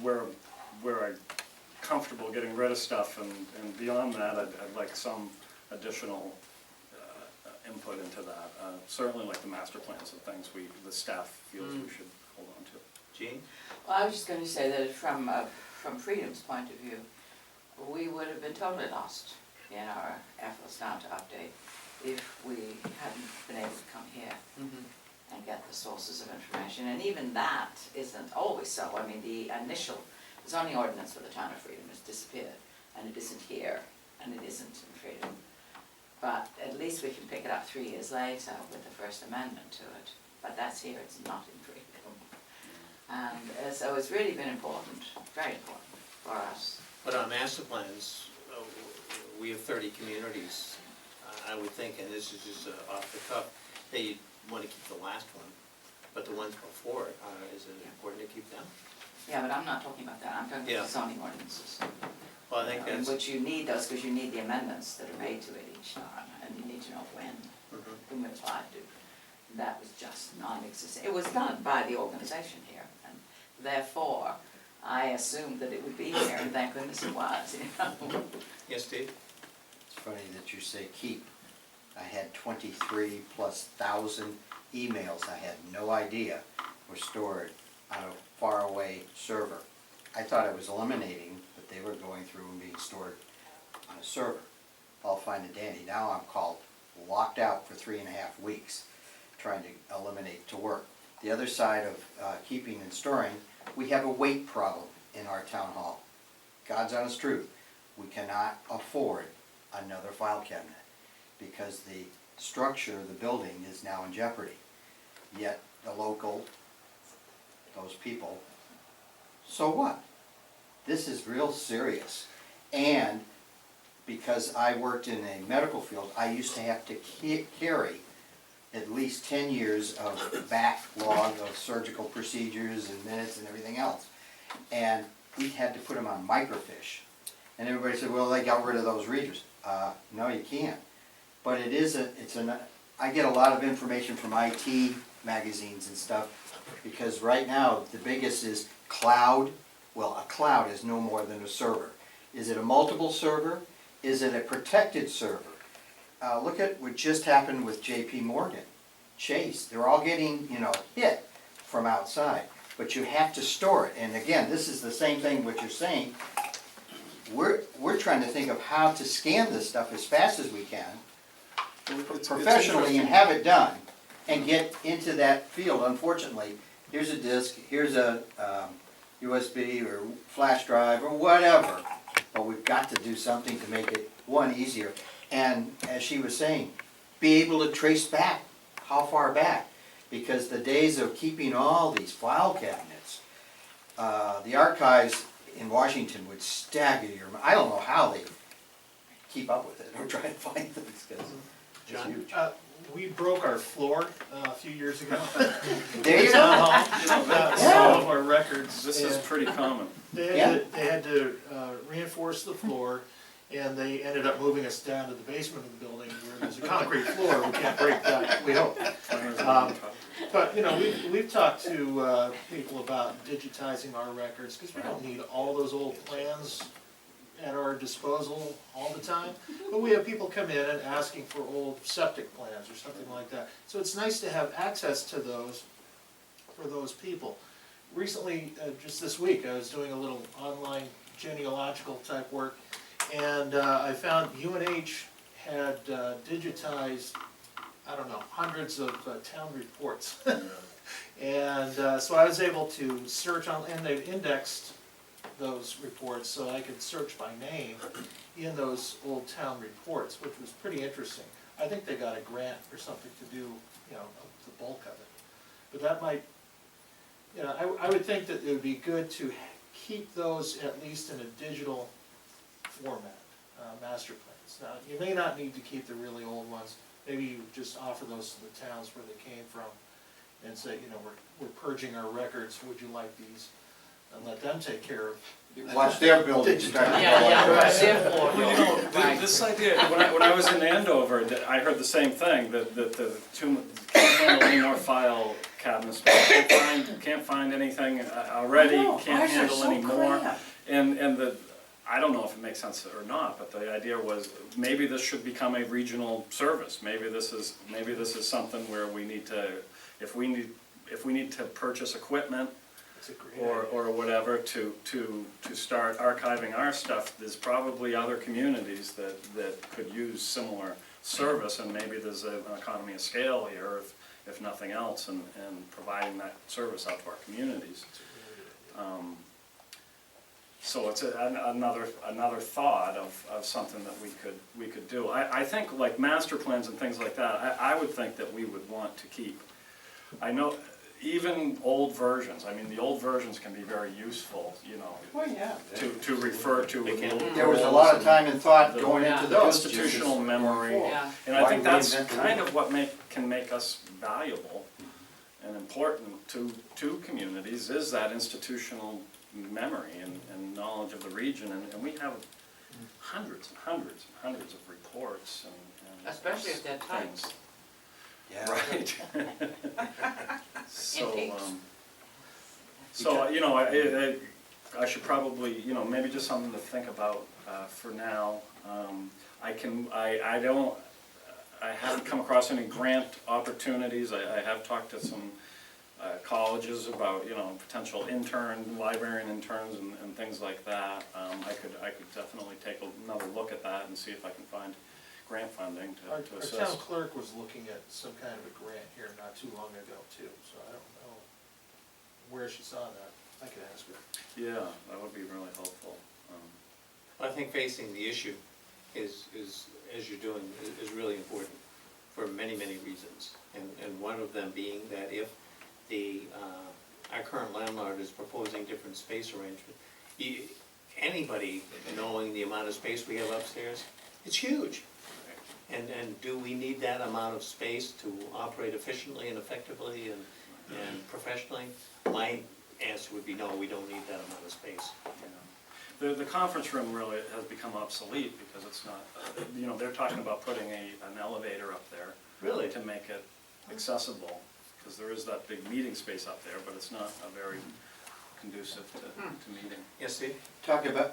where I'm comfortable getting rid of stuff, and beyond that, I'd like some additional input into that. Certainly like the master plans and things the staff feels we should hold on to. Jean? well, I was just going to say that from Freedom's point of view, we would have been totally lost in our efforts now to update if we hadn't been able to come here and get the sources of information. And even that isn't always so. I mean, the initial zoning ordinance for the town of Freedom has disappeared, and it isn't here, and it isn't in Freedom. But at least we can pick it up 3 years later with the First Amendment to it. But that's here, it's not in Freedom. And so it's really been important, very important for us. But on master plans, we have 30 communities. I would think, and this is just off the cuff, that you want to keep the last one, but the ones before it, is it important to keep them? Yeah, but I'm not talking about that, I'm talking about the zoning ordinances. Well, I think In that's, which you need those, because you need the amendments that are made to it each time, and you need to know when, whom it applied to. That was just non-existent. It was done by the organization here, and therefore, I assumed that it would be here, and thank goodness it was, you know. yes, Steve? It's funny that you say keep. I had 23,000+ emails I had no idea were stored on a faraway server. I thought I was eliminating, but they were going through and being stored on a server. All fine and dandy. Now I'm called locked out for 3.5 weeks. trying to eliminate to work. The other side of keeping and storing, we have a weight problem in our town hall. God's honest truth, we cannot afford another file cabinet because the structure of the building is now in jeopardy. Yet the local, those people, so what? This is real serious. And because I worked in a medical field, I used to have to carry at least 10 years of backlog of surgical procedures and minutes and everything else. And we had to put them on microfiche. And everybody said, well, they got rid of those readers. No, you can't. But it is I get a lot of information from IT magazines and stuff, because right now, the biggest is cloud. Well, a cloud is no more than a server. Is it a multiple server? Is it a protected server? Look at what just happened with JP Morgan, Chase. They're all getting, hit from outside. But you have to store it. And again, this is the same thing what you're saying. We're trying to think of how to scan this stuff as fast as we can, professionally, and have it done, and get into that field. Unfortunately, here's a disk, here's a USB or flash drive or whatever. But we've got to do something to make it, one, easier. And as she was saying, be able to trace back, how far back. Because the days of keeping all these file cabinets, the archives in Washington would stagger your mind. I don't know how they keep up with it or try to find things, because it's John, huge. we broke our floor a few years ago. There you Town go. hall, some of our records. This is and pretty common. They had to reinforce the floor, and they ended up moving us down to the basement of the building where there's a concrete floor. We can't break that, we hope. But, we've talked to people about digitizing our records, because we don't need all those old plans at our disposal all the time. But we have people come in and asking for old septic plans or something like that. So it's nice to have access to those for those people. Recently, just this week, I was doing a little online genealogical type work, and I found UNH had digitized, I don't know, hundreds of town reports. And so I was able to search on, and they've indexed those reports so I could search by name in those old town reports, which was pretty interesting. I think they got a grant or something to do, the bulk of it. But that might, I would think that it would be good to keep those at least in a digital format, master plans. Now, you may not need to keep the really old ones. Maybe you just offer those to the towns where they came from and say, we're purging our records, would you like these? And let them take care of. Watch their building start. Right. This idea, when I was in Andover, I heard the same thing, that the can't handle any more file cabinets, can't find anything already, can't handle any more. And I don't know if it makes sense or not, but the idea was maybe this should become a regional service. Maybe this is something where we need to, if we need to purchase equipment or whatever to start archiving our stuff, there's probably other communities that could use similar service, and maybe there's an economy of scale here, if nothing else, and providing that service out to our communities. So it's another thought of something that we could do. I think like master plans and things like that, I would think that we would want to keep. I know even old versions, the old versions can be very useful, to refer to. There was a lot of time and thought going into The those. institutional memory, Yeah. and I think that's kind of what can make us valuable and important to communities, is that institutional memory and knowledge of the region, and we have hundreds and hundreds and hundreds of reports and Especially if they're typed. things. Yeah. Right. So, I should probably, maybe just something to think about for now. I haven't come across any grant opportunities. I have talked to some colleges about, potential librarian interns and things like that. I could definitely take another look at that and see if I can find grant funding Our to our assist. town clerk was looking at some kind of a grant here not too long ago too, so I don't know where she saw that. I could ask her. Yeah, that would be really helpful. I think facing the issue is, as you're doing, is really important for many, many reasons. And one of them being that if our current landlord is proposing different space arrangement, anybody knowing the amount of space we have upstairs, it's huge. And do we need that amount of space to operate efficiently and effectively and professionally? My answer would be no, we don't need that amount of space. The conference room really has become obsolete because it's not, they're talking about putting an elevator up there. Really? To make it accessible, because there is that big meeting space up there, but it's not a very conducive to meeting. Yes, Steve?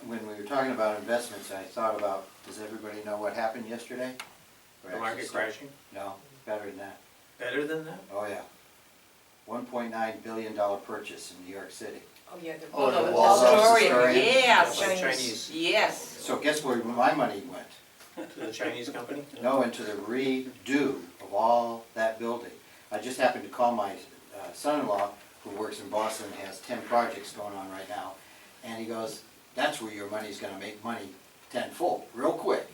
When we were talking about investments, I thought about, does everybody know what happened yesterday? The market crashing? No, better than that. Better than that? Oh, yeah. $1.9 billion purchase in New York City. Oh, yeah, the. Oh, the Waldorf Astoria, Astoria. yes, By Chinese. yes. So guess where my money went? To the Chinese company? No, into the redo of all that building. I just happened to call my son-in-law, who works in Boston, has 10 projects going on right now, and he goes, that's where your money's gonna make money tenfold, real quick.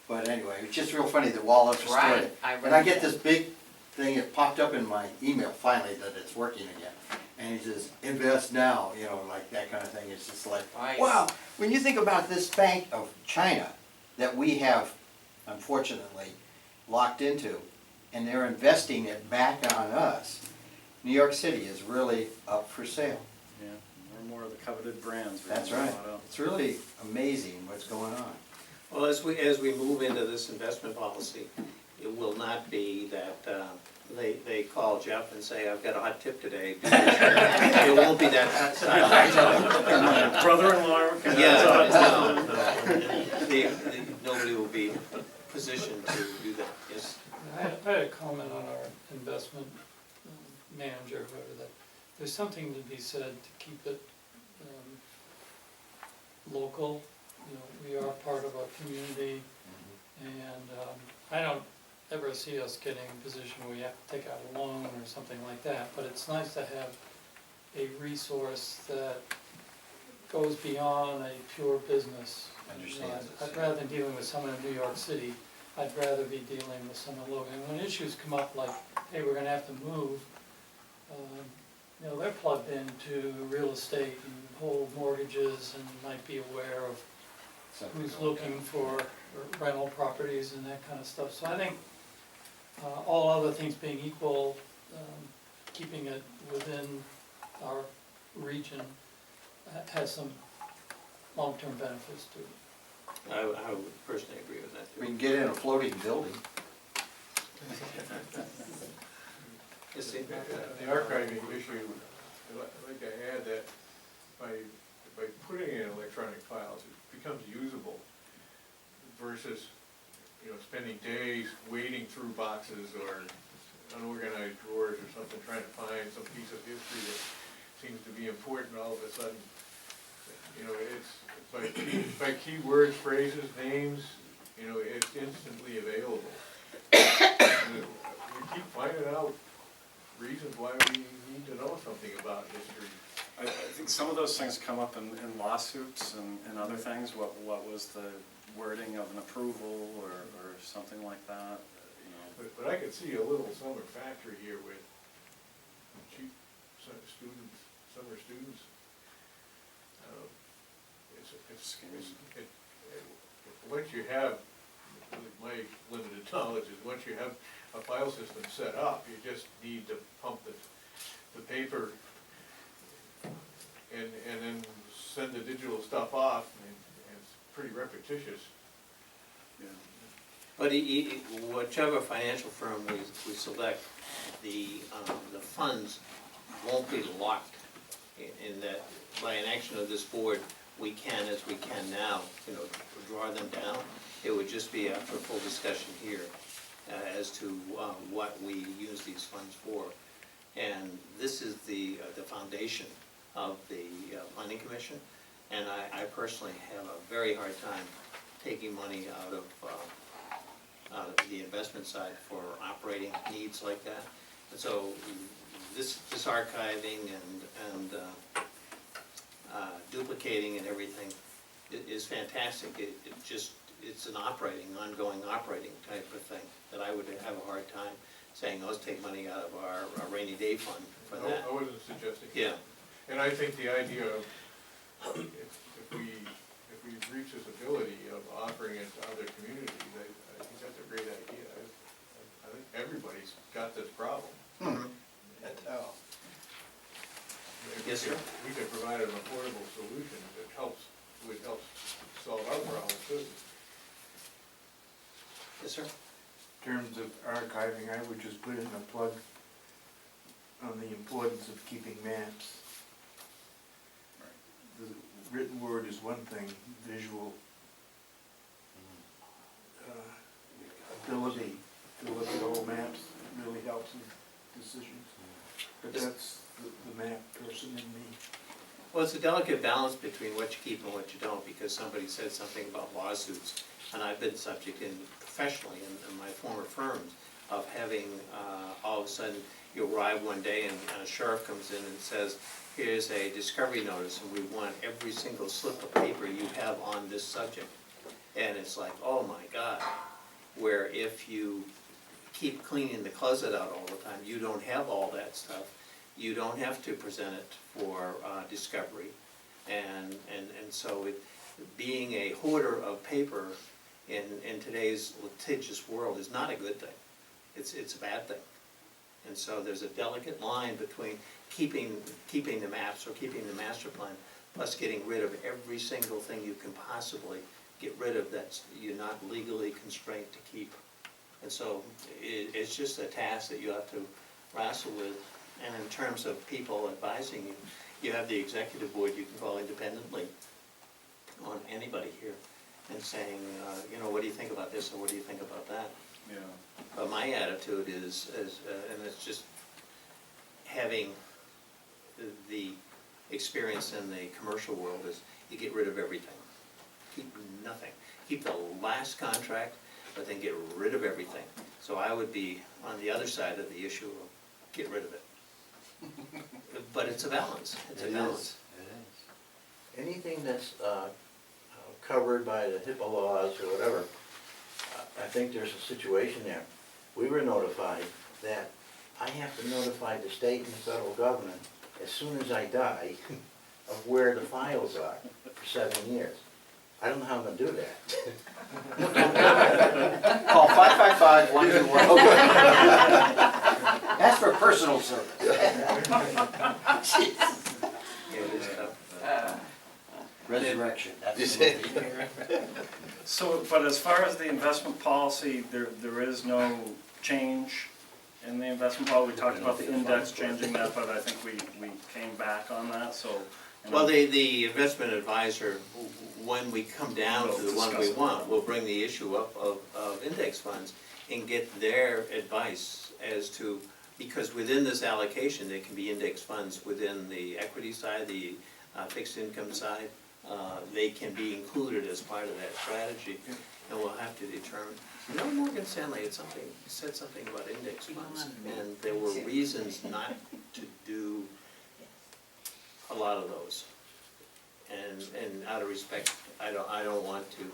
But anyway, it's just real funny, the Waldorf Astoria. Right, I And I read get that. this big thing, it popped up in my email finally that it's working again. And he says, invest now, like that kind of thing. It's just like, Right. wow, when you think about this Bank of China that we have, unfortunately, locked into, and they're investing it back on us, New York City is really up for sale. Yeah, more and more of the coveted brands. That's being right. brought up. It's really amazing what's going on. Well, as we move into this investment policy, it will not be that they call Jeff and say, I've got a hot tip today. It won't be that style. Brother-in-law. Yeah, no. Nobody will be positioned to do that, yes. I had a comment on our investment manager, whoever that, there's something to be said to keep it local. We are part of our community, and I don't ever see us getting in a position where we have to take out a loan or something like that, but it's nice to have a resource that goes beyond a pure business. Understands it. I'd rather than dealing with someone in New York City, I'd rather be dealing with someone local. And when issues come up like, hey, we're gonna have to move, they're plugged into real estate and hold mortgages and might be aware of who's looking for rental properties and that kind of stuff. So I think all other things being equal, keeping it within our region has some long-term benefits to it. I would personally agree with that We too. can get in a floating building. Yes, Steve? The archiving issue, I'd like to add that by putting in electronic files, it becomes usable versus, spending days wading through boxes or unorganized drawers or something, trying to find some piece of history that seems to be important all of a sudden. It's by keywords, phrases, names, it's instantly available. We keep finding out reasons why we need to know something about history. I think some of those things come up in lawsuits and other things. What was the wording of an approval or something like that? But I could see a little summer factory here with cheap summer students. Once you have, my limited knowledge is, once you have a file system set up, you just need to pump the paper and then send the digital stuff off, and it's pretty repetitious. Yeah. But whichever financial firm we select, the funds won't be locked in that by an action of this board, we can, as we can now, draw them down. It would just be after a full discussion here as to what we use these funds for. And this is the foundation of the planning commission, and I personally have a very hard time taking money out of the investment side for operating needs like that. And so this archiving and duplicating and everything is fantastic. It's an ongoing operating type of thing that I would have a hard time saying, let's take money out of our rainy day fund for that. I wasn't suggesting. Yeah. And I think the idea of, if we reach this ability of offering it to other communities, I think that's a great idea. I think everybody's got this problem. If Yes, sir. We could provide an affordable solution that would help solve our problem too. Yes, sir. In terms of archiving, I would just put in a plug on the importance of keeping maps. The written word is one thing, visual ability to look at old maps really helps in decisions. But that's the map person in me. Well, it's a delicate balance between what you keep and what you don't, because somebody said something about lawsuits, and I've been subject professionally in my former firms of having, all of a sudden, you arrive one day and a sheriff comes in and says, here's a discovery notice, and we want every single slip of paper you have on this subject. And it's like, oh my God, where if you keep cleaning the closet out all the time, you don't have all that stuff. You don't have to present it for discovery. And so being a hoarder of paper in today's litigious world is not a good thing. It's a bad thing. And so there's a delicate line between keeping the maps or keeping the master plan, plus getting rid of every single thing you can possibly get rid of that you're not legally constrained to keep. And so it's just a task that you have to wrestle with. And in terms of people advising you, you have the executive board you can call independently on anybody here and saying, you know, what do you think about this or what do you think about that? Yeah. But my attitude is and it's just having the experience in the commercial world, is you get rid of everything. Keep nothing. Keep the last contract, but then get rid of everything. So I would be on the other side of the issue of get rid of it. But it's a balance. It's a balance. It is. Anything that's covered by the HIPAA laws or whatever, I think there's a situation there. We were notified that I have to notify the state and the federal government as soon as I die of where the files are for 7 years. I don't know how I'm gonna do that. Call 555-121. That's for personal service. Yeah, it is tough. Resurrection, that's the movie. So, but as far as the investment policy, there is no change in the investment policy. We talked about the index changing that, but I think we came back on that, so. You know. Well, the investment advisor, when we come down to the one we want, will bring the issue up of index funds and get their advice as to, because within this allocation, there can be index funds within the equity side, the fixed income side. They can be included as part of that strategy, and we'll have to determine. You know, Morgan Stanley said something about index funds, and there were reasons not to do a lot of those. And out of respect, I don't want to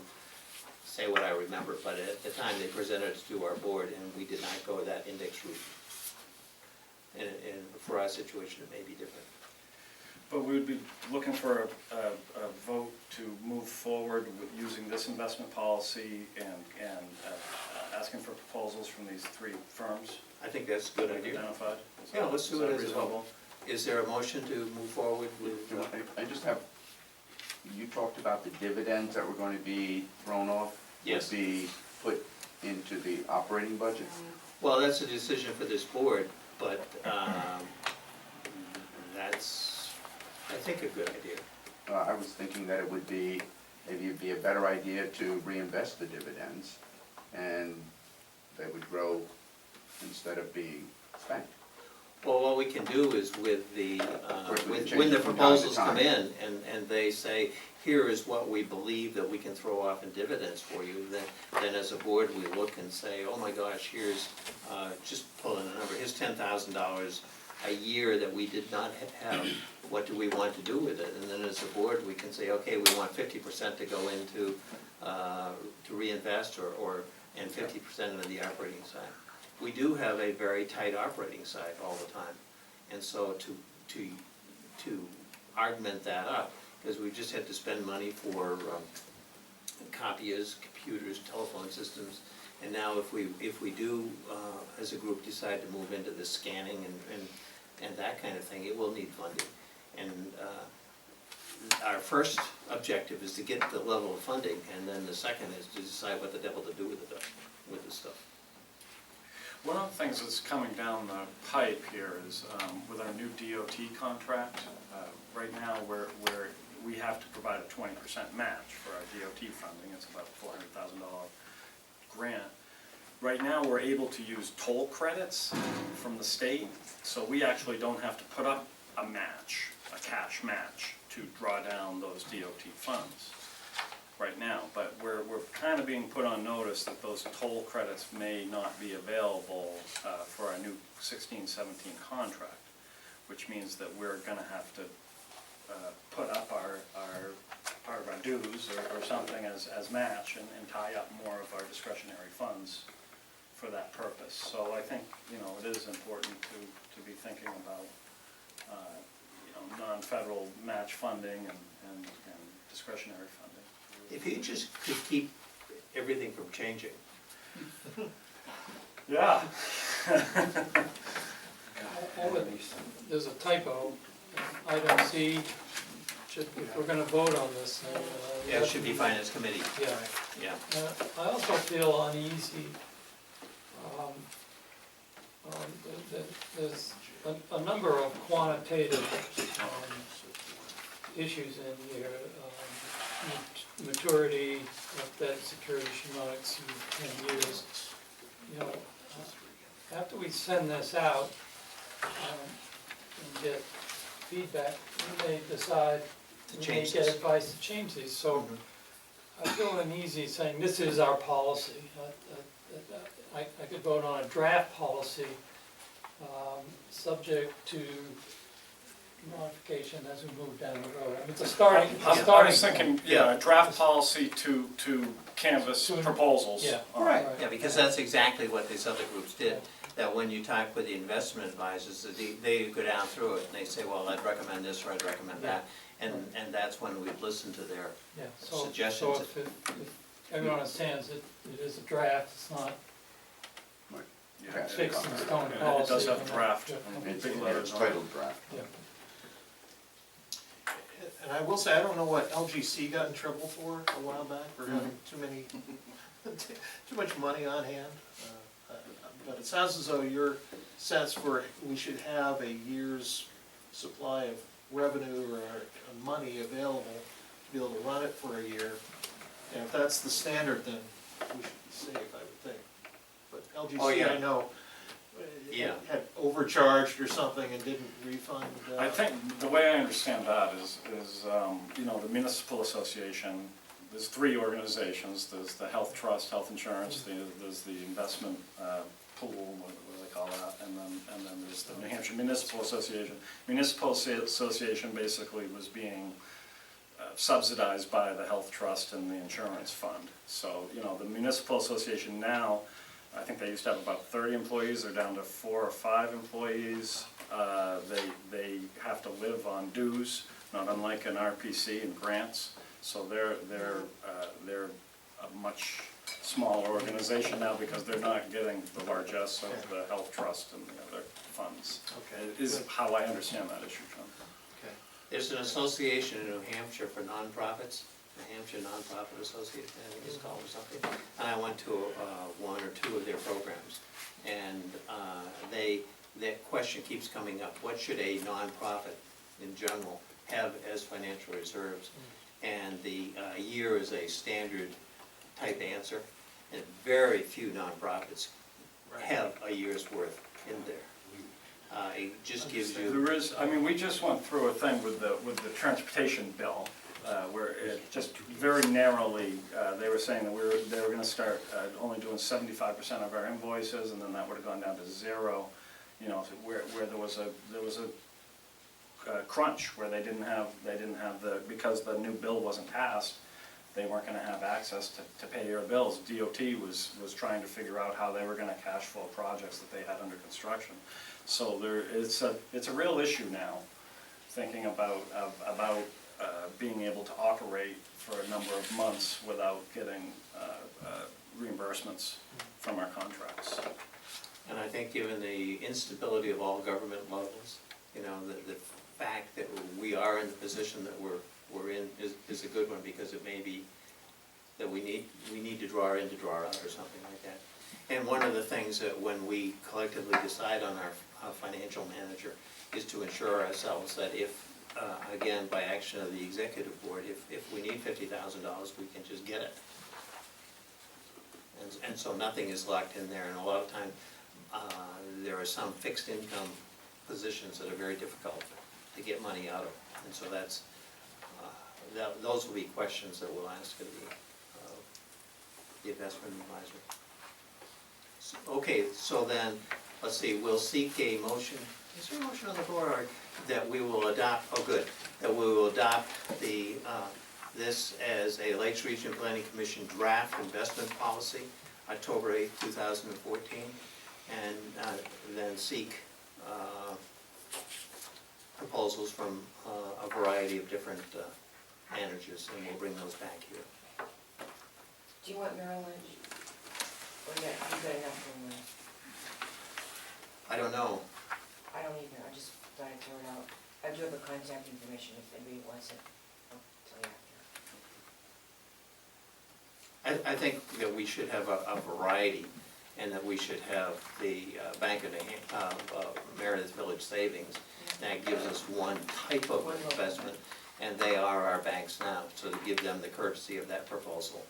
say what I remember, but at the time they presented it to our board, and we did not go that index route. And for our situation, it may be different. But we would be looking for a vote to move forward with using this investment policy and asking for proposals from these 3 firms. I think that's a good idea. Identified. Yeah, let's do it as a reasonable? vote. Is there a motion to move forward with? I just have, you talked about the dividends that were going to be thrown off. Yes. Would be put into the operating budget. Well, that's a decision for this board, but that's, I think, a good idea. I was thinking that it would be, maybe it'd be a better idea to reinvest the dividends, and they would grow instead of being spent. Well, what we can do is with the, course, we can change when the it from time to proposals come time. in, and they say, here is what we believe that we can throw off in dividends for you, then as a board, we look and say, oh my gosh, here's, just pull in a number, here's $10,000 a year that we did not have, what do we want to do with it? And then as a board, we can say, okay, we want 50% to go into, to reinvest, and 50% into the operating side. We do have a very tight operating side all the time, and so to augment that up, because we just had to spend money for copiers, computers, telephone systems, and now if we do, as a group, decide to move into the scanning and that kind of thing, it will need funding. And our first objective is to get the level of funding, and then the second is to decide what the devil to do with the stuff. One of the things that's coming down the pipe here is with our new DOT contract, right now we have to provide a 20% match for our DOT funding. It's about a $400,000 grant. Right now we're able to use toll credits from the state, so we actually don't have to put up a match, a cash match, to draw down those DOT funds right now, but we're kind of being put on notice that those toll credits may not be available for our new 16-17 contract, which means that we're gonna have to put up our part of our dues or something as match and tie up more of our discretionary funds for that purpose. So I think, it is important to be thinking about, non-federal match funding and discretionary funding. If you just could keep everything from changing. Yeah. There's a typo, item C, if we're gonna vote on this thing. Yeah, it should be finance committee. Yeah. Yeah. I also feel uneasy, there's a number of quantitative issues in here. Maturity of debt security should not exceed 10 years. After we send this out and get feedback, we may decide, we may get advice to change these. So I feel uneasy saying this is our policy. I could vote on a draft policy subject to modification as we move down the road. I mean, it's a starting I was thinking, a draft policy to canvas proposals. Yeah. Right. Yeah, because that's exactly what these other groups did. That when you talk with the investment advisors, they go down through it and they say, well, I'd recommend this or I'd recommend that. And that's when we'd listen to their suggestions. So if everyone understands it is a draft, it's not fixed in stone policy. It does have draft. It's titled draft. Yeah. And I will say, I don't know what LGC got in trouble for a while back, for having too much money on hand. But it sounds as though your sense for we should have a year's supply of revenue or money available to be able to run it for a year. And if that's the standard, then we should be safe, I would think. But LGC, I know, had overcharged or something and didn't refund. I think the way I understand that is the municipal association, there's three organizations. There's the health trust, health insurance, there's the investment pool, what do they call that, and then there's the New Hampshire Municipal Association. Municipal Association basically was being subsidized by the health trust and the insurance fund. So, the Municipal Association now, I think they used to have about 30 employees, they're down to 4 or 5 employees. They have to live on dues, not unlike an Lrpc and grants. So they're a much smaller organization now because they're not getting the largesse of the health trust and the other funds. Okay, is how I understand that issue, John. Okay. There's an association in New Hampshire for nonprofits, New Hampshire Nonprofit Association, I think it's called or something. And I went to one or two of their programs, and that question keeps coming up. What should a nonprofit in general have as financial reserves? And the year is a standard type answer, and very few nonprofits have a year's worth in there. It just gives you, There is, I mean, we just went through a thing with the transportation bill, where it just very narrowly, they were saying that they were gonna start only doing 75% of our invoices, and then that would've gone down to 0, you know, where there was a crunch, where they didn't have because the new bill wasn't passed, they weren't gonna have access to pay their bills. DOT was trying to figure out how they were gonna cash flow projects that they had under construction. So it's a real issue now, thinking about being able to operate for a number of months without getting reimbursements from our contracts. and I think given the instability of all government levels, you know, the fact that we are in the position that we're in is a good one, because it may be that we need to draw in to draw out or something like that. And one of the things that when we collectively decide on our financial manager is to ensure ourselves that if, again, by action of the executive board, if we need $50,000, we can just get it. And so nothing is locked in there, and a lot of time, there are some fixed income positions that are very difficult to get money out of. And so that's, those will be questions that we'll ask of the investment advisor. Okay, so then, let's see, we'll seek a motion, is there a motion on the floor, or that we will adopt, oh good, that we will adopt the, this as a Lakes Region Planning Commission draft investment policy, October 8th, 2014, and then seek proposals from a variety of different managers, and we'll bring those back here. Do you want Merrill Lynch? Or you got enough from them? I don't know. I don't either, I just thought I'd throw it out. I do have the contact information if anybody wants it. I'll tell you after. I think that we should have a variety, and that we should have the Bank of Meredith Village Savings. That gives us one type of investment, and they are our banks now, so to give them the courtesy of that proposal.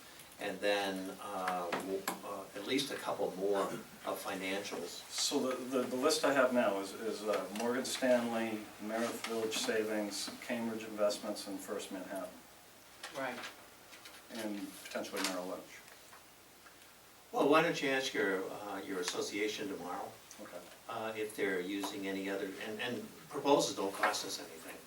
And then at least a couple more of financials. So the list I have now is Morgan Stanley, Meredith Village Savings, Cambridge Investments, and First Manhattan, Right. and potentially Merrill Lynch. Well, why don't you ask your association tomorrow Okay. if they're using any other, and proposals don't cost us anything.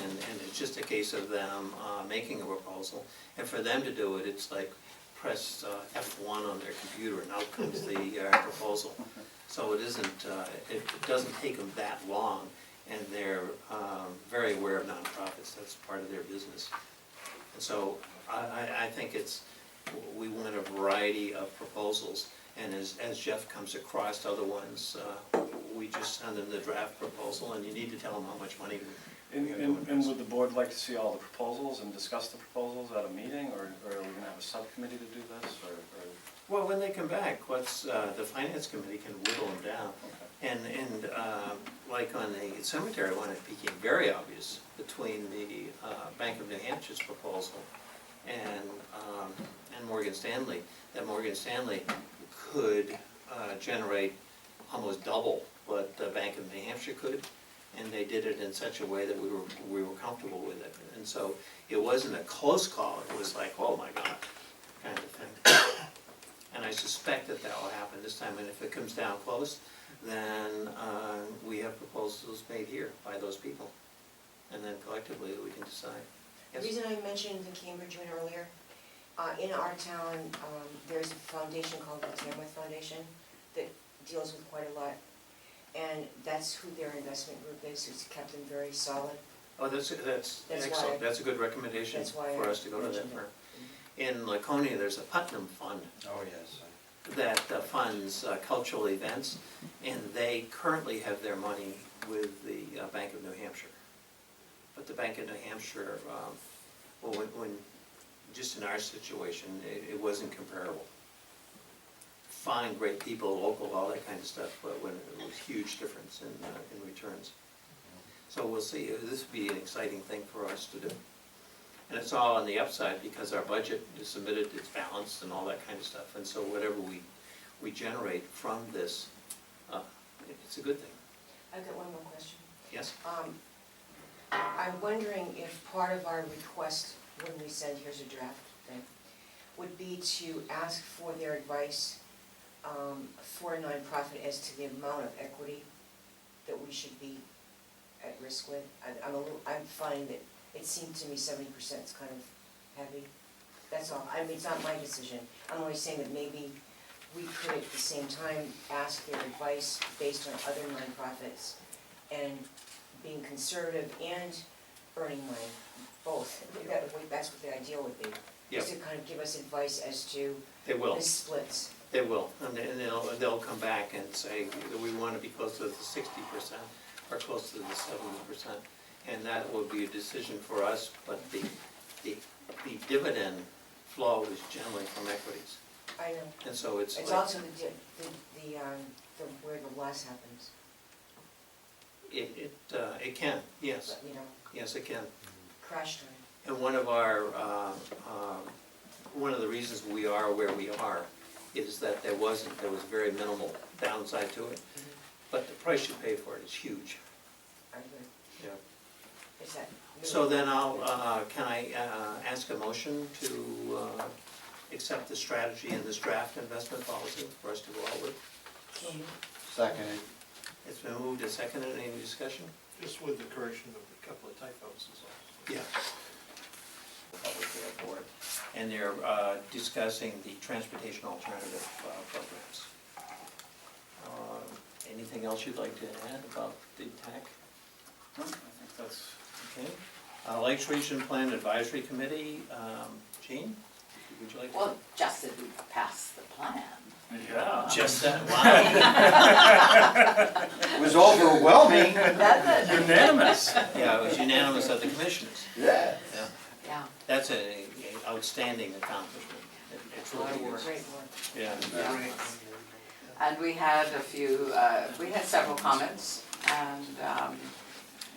And it's just a case of them making a proposal, and for them to do it, it's like press F1 on their computer and out comes the proposal. So it isn't, it doesn't take them that long, and they're very aware of nonprofits. That's part of their business. And so I think we want a variety of proposals, and as Jeff comes across other ones, we just send them the draft proposal, and you need to tell them how much money And would the board like to see all the proposals and discuss the proposals at a meeting, or are we gonna have a subcommittee to do this, or? Well, when they come back, the finance committee can whittle them down. Okay. And like on the cemetery one, it became very obvious between the Bank of New Hampshire's proposal and Morgan Stanley, that Morgan Stanley could generate almost double what the Bank of New Hampshire could. And they did it in such a way that we were comfortable with it. And so it wasn't a close call, it was like, oh my God, kind of thing. And I suspect that will happen this time, and if it comes down close, then we have proposals made here by those people. And then collectively we can decide. The reason I mentioned the Cambridge one earlier, in our town, there's a foundation called the Tamworth Foundation that deals with quite a lot. And that's who their investment group is, who's kept them very solid. Oh, that's excellent. That's a good recommendation for us to go to that firm. In Laconia, there's a Putnam Fund Oh, yes. that funds cultural events, and they currently have their money with the Bank of New Hampshire. But the Bank of New Hampshire, when just in our situation, it wasn't comparable. Fine, great people, local, all that kind of stuff, but when it was huge difference in returns. So we'll see. This would be an exciting thing for us to do. And it's all on the upside because our budget is submitted, it's balanced and all that kind of stuff. And so whatever we generate from this, it's a good thing. I've got one more question. Yes? I'm wondering if part of our request, when we said here's a draft thing, would be to ask for their advice for a nonprofit as to the amount of equity that we should be at risk with. I'm finding that it seemed to me 70% is kind of heavy. That's all. I mean, it's not my decision. I'm only saying that maybe we could at the same time ask their advice based on other nonprofits and being conservative and earning money, both. That's what the ideal would be. Just to kind of give us advice as to They will. the splits. They will, and they'll come back and say that we want to be close to the 60% or close to the 70%. And that will be a decision for us, but the dividend flow is generally from equities. I know. And so it's It's like, also where the loss happens, it can, yes, you know, yes, it can. crash time. And one of the reasons we are where we are is that there was very minimal downside to it, but the price you pay for it is huge. I agree. Yeah. Is that? So then can I ask a motion to accept the strategy in this draft investment policy for us to go out with? Seconded. It's been moved and seconded. Any discussion? Just with the correction of a couple of typos is all. Yeah. Public there for it. And they're discussing the transportation alternative programs. Anything else you'd like to add about the TAC? No, I think that's, Okay. Lakes Region Plan Advisory Committee, Jean, would you like to? Well, just that we passed the plan. yeah. Just that, wow. It was overwhelming. Unanimous. Yeah, it was unanimous of the commissioners. Yeah. Yeah. Yeah. That's an outstanding accomplishment. It truly is. Great work. Yeah. Yeah. And we had we had several comments, and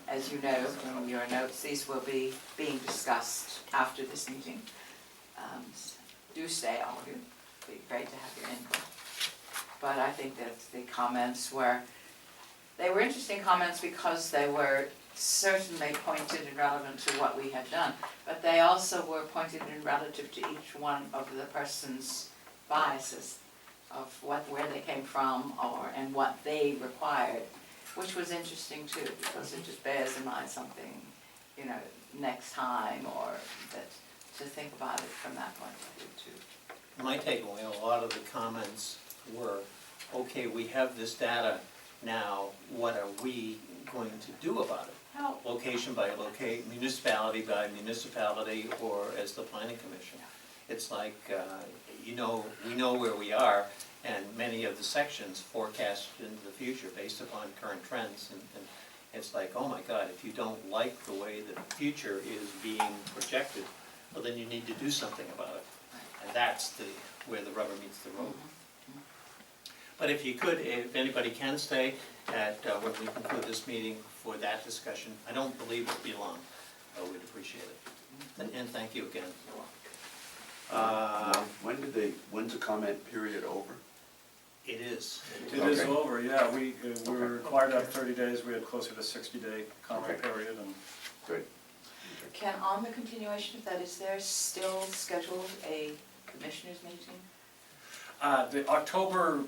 as you know from your notes, these will be being discussed after this meeting. Do stay, all of you. It'd be great to have your input. But I think that the comments were interesting comments because they were certainly pointed and relevant to what we had done, but they also were pointed and relative to each one of the person's biases of where they came from and what they required, which was interesting too, because it just bears in mind something, you know, next time, or that to think about it from that point of view too. My takeaway, a lot of the comments were, okay, we have this data now, what are we going to do about it? How, Location by municipality by municipality, or as the planning commission. It's like, we know where we are, and many of the sections forecast into the future based upon current trends, and it's like, oh my God, if you don't like the way the future is being projected, well then you need to do something about it. And that's where the rubber meets the road. But if you could, if anybody can stay at when we conclude this meeting for that discussion, I don't believe it'll be long, but we'd appreciate it. And thank you again. When's the comment period over? It is. It is Okay. over, yeah, we were required to have 30 days, we had closer to 60-day comment Okay. period, and Good. can, on the continuation of that, is there still scheduled a commissioners meeting? the October,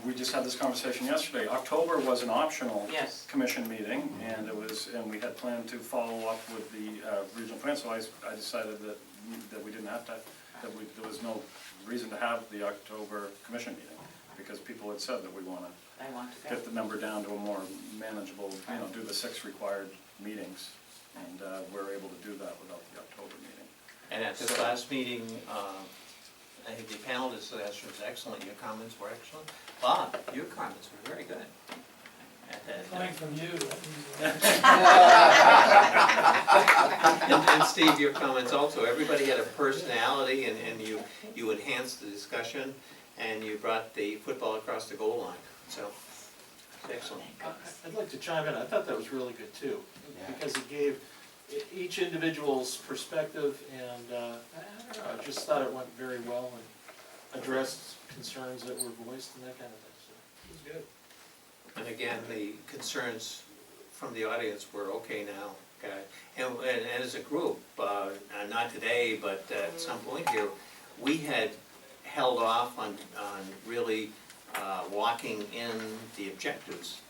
we just had this conversation yesterday, October was an optional Yes. commission meeting, and we had planned to follow up with the regional plan, so I decided that we didn't have to, there was no reason to have the October commission meeting, because people had said that we want to I want to go. get the number down to a more manageable, do the 6 required meetings, and we're able to do that without the October meeting. And at this last meeting, I think the panel discussion was excellent, your comments were excellent. Bob, your comments were very good. Coming from you, And Steve, your comments also, everybody had a personality, and you enhanced the discussion, and you brought the football across the goal line, so, excellent. I'd like to chime in, I thought that was really good too, Yeah. because it gave each individual's perspective, and I don't know, I just thought it went very well and addressed concerns that were voiced and that kind of thing, so it was good. And again, the concerns from the audience were okay now, okay? And as a group, not today, but at some point here, we had held off on really locking in the objectives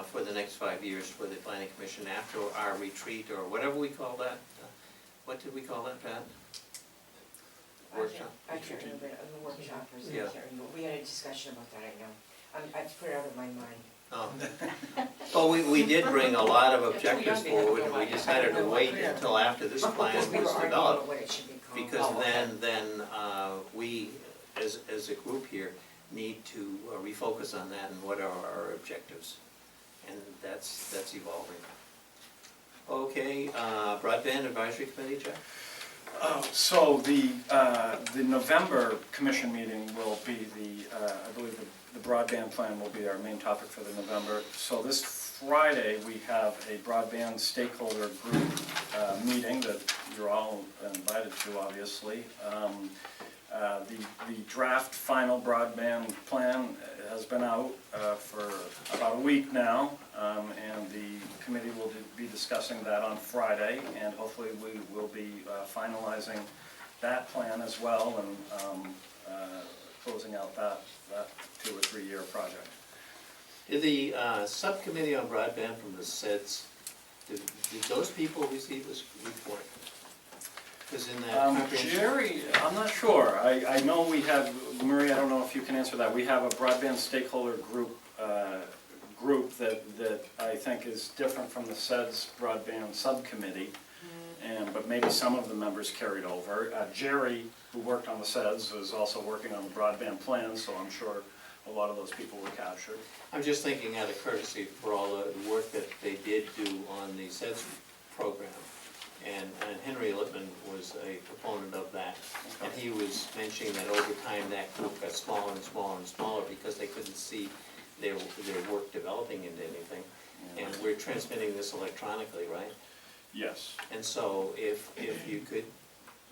for the next 5 years for the planning commission after our retreat, or whatever we call that. What did we call that, Pat? Workshop? I can't remember, the workshop, or something, Yeah. I can't remember, we had a discussion about that, I know. I've put it out of my mind. Oh. Well, we did bring a lot of You're too young objectives to have forward, no and we idea. decided to wait Yeah. until after this plan Because we were was arguing developed. about what it should be called. Because Oh, okay. then we, as a group here, need to refocus on that and what are our objectives. And that's evolving. Okay, broadband advisory committee, Jeff? So the November commission meeting will be I believe the broadband plan will be our main topic for the November. So this Friday, we have a broadband stakeholder group meeting that you're all invited to, obviously. The draft final broadband plan has been out for about a week now, and the committee will be discussing that on Friday, and hopefully we will be finalizing that plan as well and closing out that 2 or 3 year project. Did the subcommittee on broadband from the SEDS, did those people receive this report? Because in that comprehensive... Jerry, I'm not sure. I know we have, Marie, I don't know if you can answer that. We have a broadband stakeholder group that I think is different from the SEDS broadband subcommittee, but maybe some of the members carried over. Jerry, who worked on the SEDS, is also working on the broadband plan, so I'm sure a lot of those people were captured. I'm just thinking out of courtesy for all the work that they did do on the SEDS program. And Henry Lippman was a proponent of that. And he was mentioning that over time that group got smaller and smaller and smaller because they couldn't see their work developing into anything. And we're transmitting this electronically, right? Yes. And so if you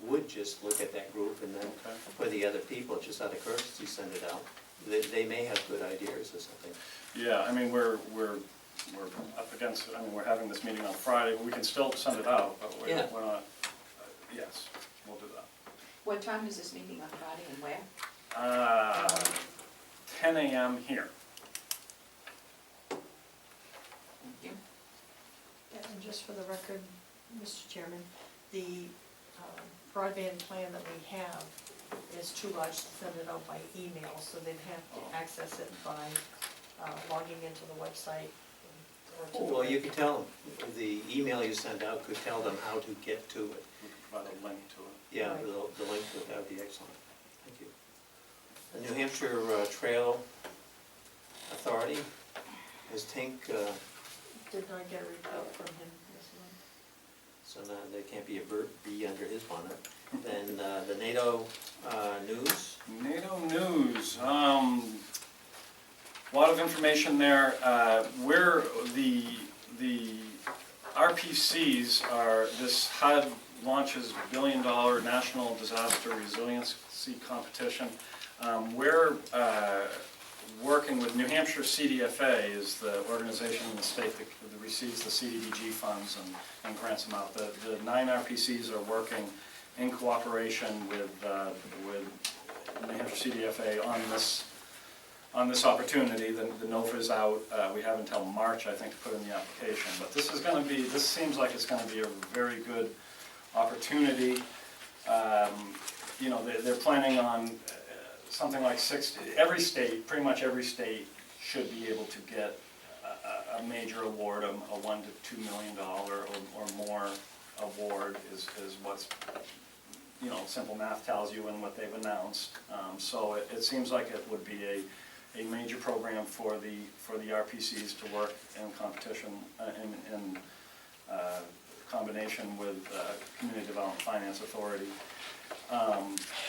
would just look at that group and then for the other people, just out of courtesy, send it out. They may have good ideas or something. Yeah, I mean, we're up against, I mean, we're having this meeting on Friday, but we can still send it out, but we're not, yes, we'll do that. What time is this meeting on Friday and where? 10 a.m. here. Thank you. And just for the record, Mr. Chairman, the broadband plan that we have is too large to send it out by email, so they'd have to access it by logging into the website. Well, you could tell them, the email you send out could tell them how to get to it. We can provide a link to it. Yeah, Right. the link to it, that would be excellent. Thank you. The New Hampshire Trail Authority, is Tink, Did not get a report from him this month. so now there can't be a bee under his bonnet. Then the NATO news, NATO news, a lot of information there. Where the RPCs are, this HUD launches $1 billion National Disaster Resiliency Competition. We're working with New Hampshire CDFA, is the organization in the state that receives the CDBG funds and grants them out. The 9 RPCs are working in cooperation with New Hampshire CDFA on this opportunity. The NOFA is out. We have until March, I think, to put in the application. But this seems like it's going to be a very good opportunity. You know, they're planning on something like 60, pretty much every state should be able to get a major award, a $1 to $2 million or more award is what's, you know, simple math tells you and what they've announced. So it seems like it would be a major program for the RPCs to work in competition in combination with Community Development Finance Authority.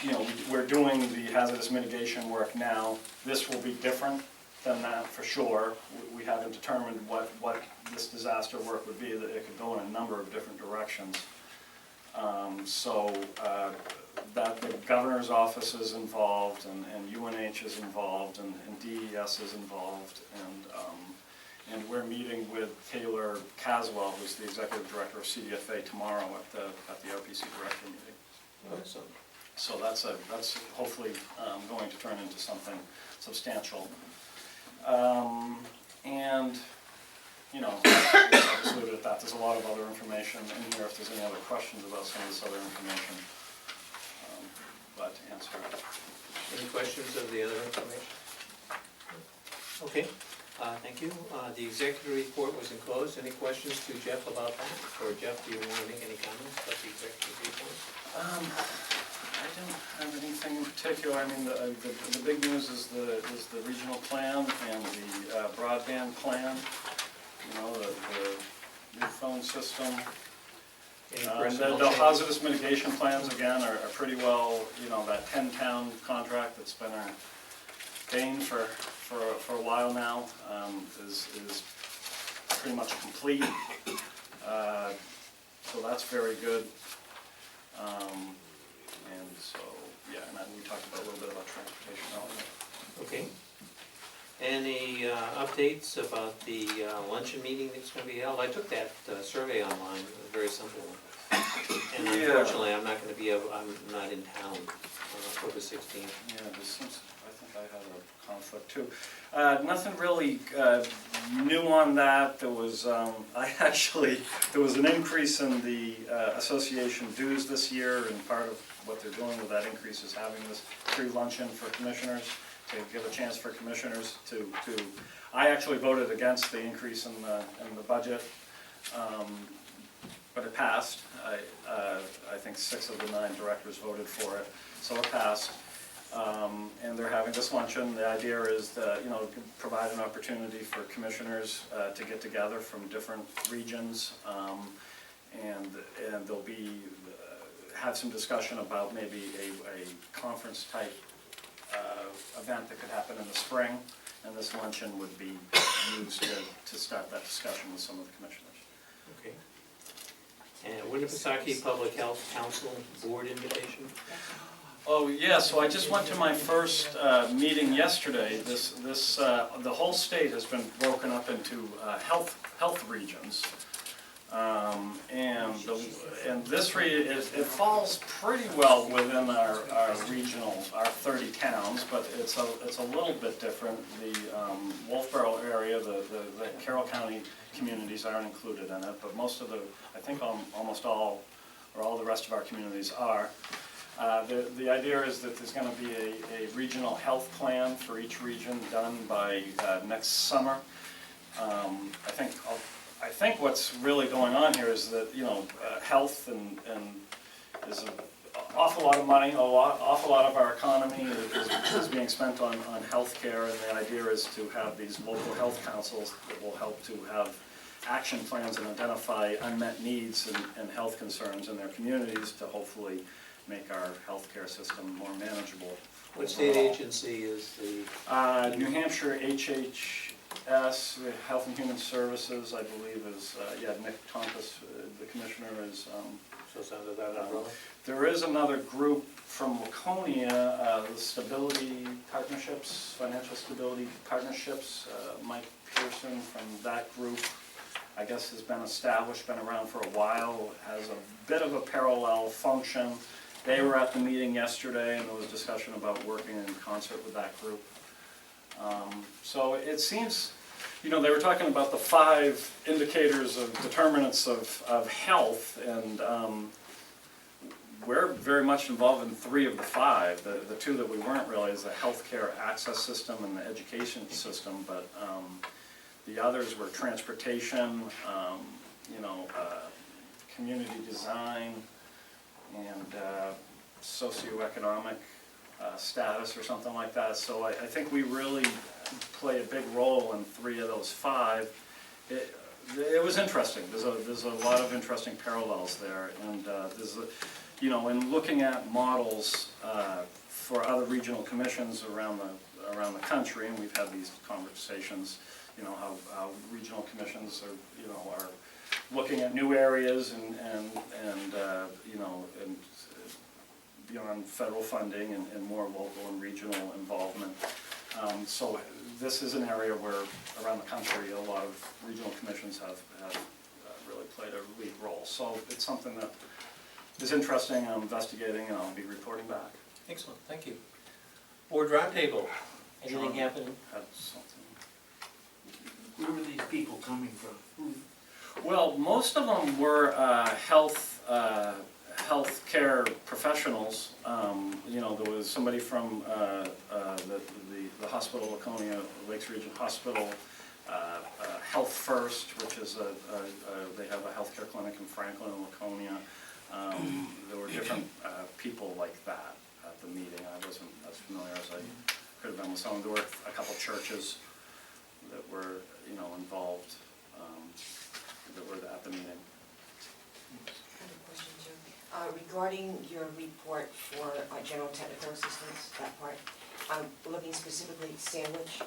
You know, we're doing the hazardous mitigation work now. This will be different than that for sure. We haven't determined what this disaster work would be, that it could go in a number of different directions. So that the governor's office is involved, and UNH is involved, and DES is involved, and we're meeting with Taylor Caswell, who's the executive director of CDFA, tomorrow at the Lrpc director meeting. Excellent. So that's hopefully going to turn into something substantial. And, you know, I'll just leave it at that. There's a lot of other information in here if there's any other questions about some of this other information. Glad to answer it. Any questions of the other information? Okay, thank you. The executive report was enclosed. Any questions to Jeff about that? Or Jeff, do you want to make any comments about the executive report? I don't have anything in particular. I mean, the big news is the regional plan and the broadband plan. You know, the new phone system. The hazardous mitigation plans, again, are pretty well, you know, that 10-town contract that's been our bane for a while now is pretty much complete. So that's very good. And so, yeah, and then we talked about a little bit about transportation earlier. Okay. Any updates about the luncheon meeting that's going to be held? I took that survey online, it was a very simple one. And unfortunately, I'm not going to be able, I'm not in town on October 16th. Yeah, there's some, I think I had a conflict too. Nothing really new on that. There was, there was an increase in the association dues this year, and part of what they're doing with that increase is having this free luncheon for commissioners, to give a chance for commissioners to I actually voted against the increase in the budget, but it passed. I think 6 of the 9 directors voted for it, so it passed. And they're having this luncheon. The idea is to, you know, provide an opportunity for commissioners to get together from different regions, and there'll be have some discussion about maybe a conference type event that could happen in the spring, and this luncheon would be used to start that discussion with some of the commissioners. Okay. And Winnipesaukee Public Health Council Board invitation? Oh, yeah, so I just went to my first meeting yesterday. The whole state has been broken up into health regions. And this it falls pretty well within our regional, our 30 towns, but it's a little bit different. The Wolfboro area, the Carroll County communities aren't included in it, but most of the, I think almost all, or all the rest of our communities are. The idea is that there's going to be a regional health plan for each region done by next summer. I think what's really going on here is that, you know, health and is an awful lot of money, awful lot of our economy is being spent on healthcare, and the idea is to have these local health councils that will help to have action plans and identify unmet needs and health concerns in their communities to hopefully make our healthcare system more manageable. What state agency is the? New Hampshire HHS, Health and Human Services, I believe is, Nick Tompus, the commissioner is. So it's under that umbrella? There is another group from Laconia, the Stability Partnerships, Financial Stability Partnerships. Mike Pearson from that group, I guess, has been established, been around for a while, has a bit of a parallel function. They were at the meeting yesterday, and there was discussion about working in concert with that group. So it seems, you know, they were talking about the 5 indicators of determinants of health, and we're very much involved in 3 of the 5. The 2 that we weren't really is the healthcare access system and the education system, but the others were transportation, community design, and socioeconomic status or something like that. So I think we really play a big role in 3 of those 5. It was interesting. There's a lot of interesting parallels there, and in looking at models for other regional commissions around the country, and we've had these conversations. You know how regional commissions are looking at new areas and beyond federal funding and more local and regional involvement. So this is an area where, around the country, a lot of regional commissions have really played a lead role. So it's something that is interesting, I'm investigating, and I'll be reporting back. Excellent, thank you. Board roundtable, anything John happen? had something. Where were these people coming from? Well, most of them were healthcare professionals. You know, there was somebody from the hospital, Laconia, Lakes Region Hospital, Health First, which is they have a healthcare clinic in Franklin and Laconia. There were different people like that at the meeting. I wasn't as familiar as I could have been with some. There were a couple churches that were, you know, involved, that were at the meeting. I have a question too. Regarding your report for general technical assistance, that part, I'm looking specifically at Sandwich,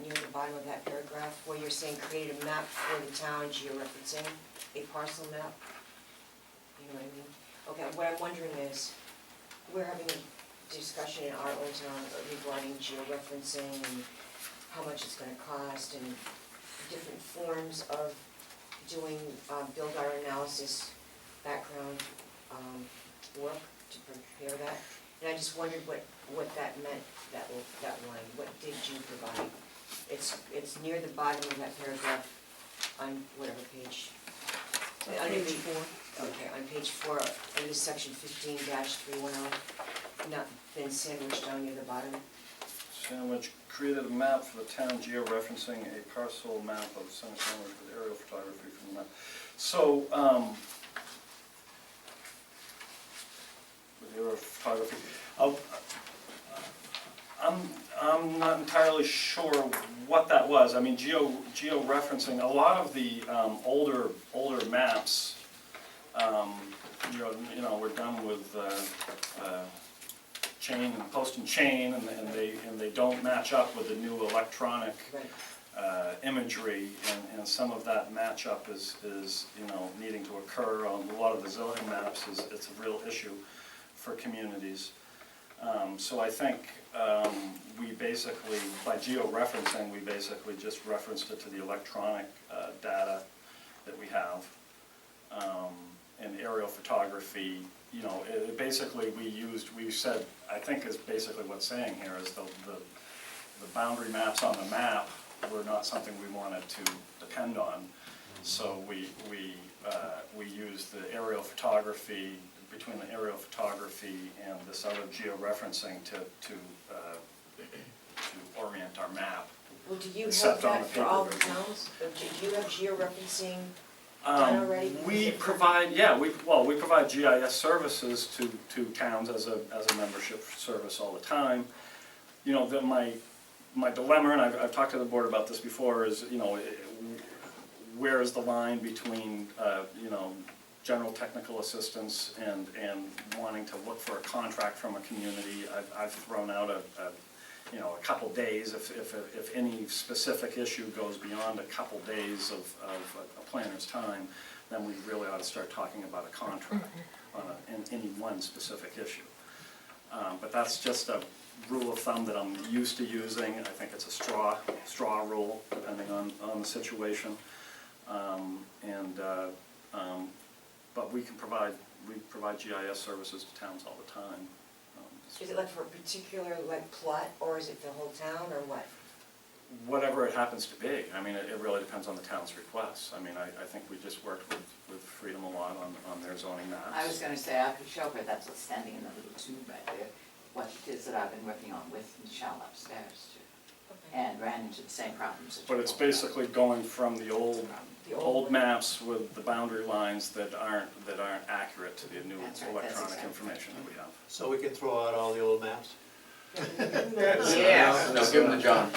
near the bottom of that paragraph, where you're saying create a map for the town georeferencing, a parcel map. You know what I mean? Okay, what I'm wondering is, we're having a discussion in our own town regarding georeferencing and how much it's gonna cost and different forms of doing build-out analysis, background work to prepare that. And I just wondered what that meant, that line, what did you provide? It's near the bottom of that paragraph on whatever page. Page 4. Okay, on page 4, under section 15-310, not been sandwiched down near the bottom. Sandwich created a map for the town georeferencing a parcel map of Sandwich with aerial photography from the map. So, with aerial photography, I'm not entirely sure what that was. I mean, georeferencing, a lot of the older maps, you know, we're done with chain and post and chain, and they don't match up with the new electronic imagery, and some of that matchup is you know, needing to occur on a lot of the zoning maps. It's a real issue for communities. So I think we basically, by georeferencing, we basically just referenced it to the electronic data that we have. And aerial photography, you know, basically we said, I think is basically what's saying here is the boundary maps on the map were not something we wanted to depend on. So we used the aerial photography, between the aerial photography and this other georeferencing to orient our map. Well, do you have Except on that the for paper all the version. towns? Do you have georeferencing done already? We provide, yeah, we provide GIS services to towns as a membership service all the time. You know, my dilemma, and I've talked to the board about this before, is, you know, where is the line between, you know, general technical assistance and wanting to look for a contract from a community. I've thrown out you know, a couple days, if any specific issue goes beyond a couple days of a planner's time, then we really ought to start talking about a contract on any one specific issue. But that's just a rule of thumb that I'm used to using. I think it's a straw rule, depending on the situation. But we provide GIS services to towns all the time. Is it like for a particular like plot, or is it the whole town, or what? Whatever it happens to be. I mean, it really depends on the town's requests. I mean, I think we just worked with Freedom a lot on their zoning maps. I was gonna say, I could show her, that's what's standing in the little tube right there, what it is that I've been working on with Michelle upstairs too. And ran into the same problems. But it's basically going from the old maps with the boundary lines that aren't accurate to the new That's right, electronic that's exactly information that we have. So we can throw out all the old maps? Yeah. No, give them to John.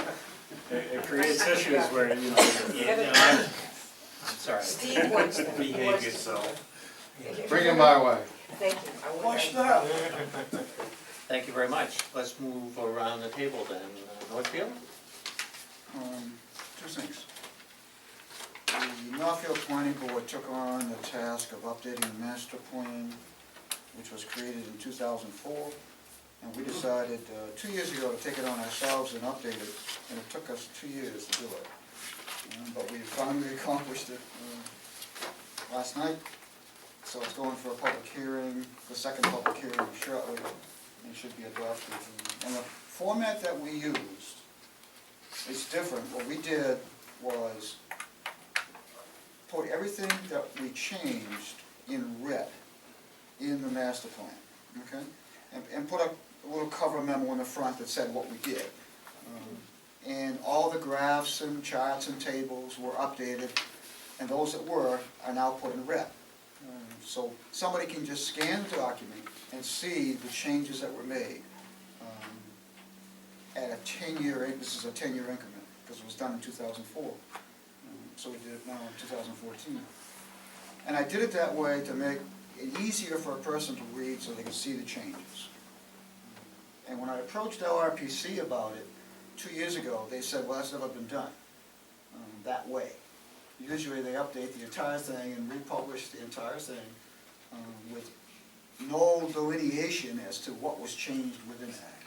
It creates issues where, you know. I'm sorry. Steve wants them. Behave yourself. Bring it my way. Thank you. I would Watch like- that. Thank you very much. Let's move around the table then. Northfield? Two things. The Northfield Planning Board took on the task of updating the master plan which was created in 2004. And we decided 2 years ago to take it on ourselves and update it, and it took us 2 years to do it. But we finally accomplished it last night. So it's going for a public hearing, the second public hearing shortly, and should be adopted. And the format that we used is different. What we did was put everything that we changed in red in the master plan, okay? And put a little cover memo in the front that said what we did. And all the graphs and charts and tables were updated, and those that were are now put in red. So somebody can just scan the document and see the changes that were made at a 10-year, this is a 10-year increment, because it was done in 2004. So we did it now in 2014. And I did it that way to make it easier for a person to read so they can see the changes. And when I approached Lrpc about it 2 years ago, they said, well, that's never been done that way. Usually they update the entire thing and republish the entire thing with no delineation as to what was changed within that,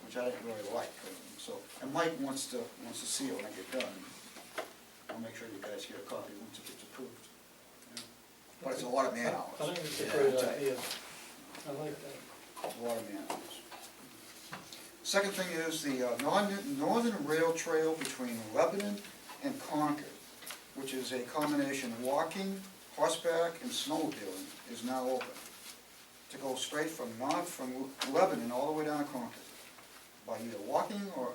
which I didn't really like. So, and Mike wants to see it when I get done. I'll make sure you guys get a copy once it gets approved. Yeah. But it's a lot of man hours. I think it's a great idea. I like that. A lot of man hours. Second thing is the Northern Rail Trail between Lebanon and Concord, which is a combination of walking, horseback, and snowmobiling, is now open. To go straight from Lebanon all the way down to Concord, by either walking or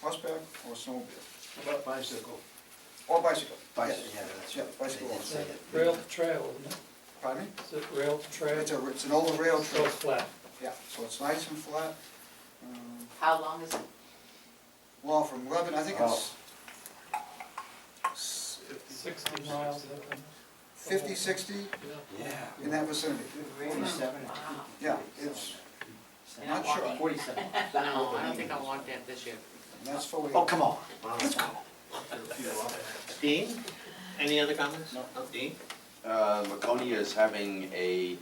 horseback or snowmobile. How about bicycle? Or bicycle. Bicycle, yeah, that's Yeah, right. bicycle They did also. say it. Rail to trail, isn't it? Pardon me? Is it rail to trail? It's an old rail So trail. it's flat. Yeah, so it's nice and flat. How long is it? Well, from Lebanon, I think it's 60 miles up and. 50, 60, Yeah. in that vicinity. 47. Yeah, it's You're not not sure. walking? 47. No, I don't think I'll walk that this year. And that's fully. Oh, come on. Let's go. Dean, any other comments? No. Dean? Laconia is having a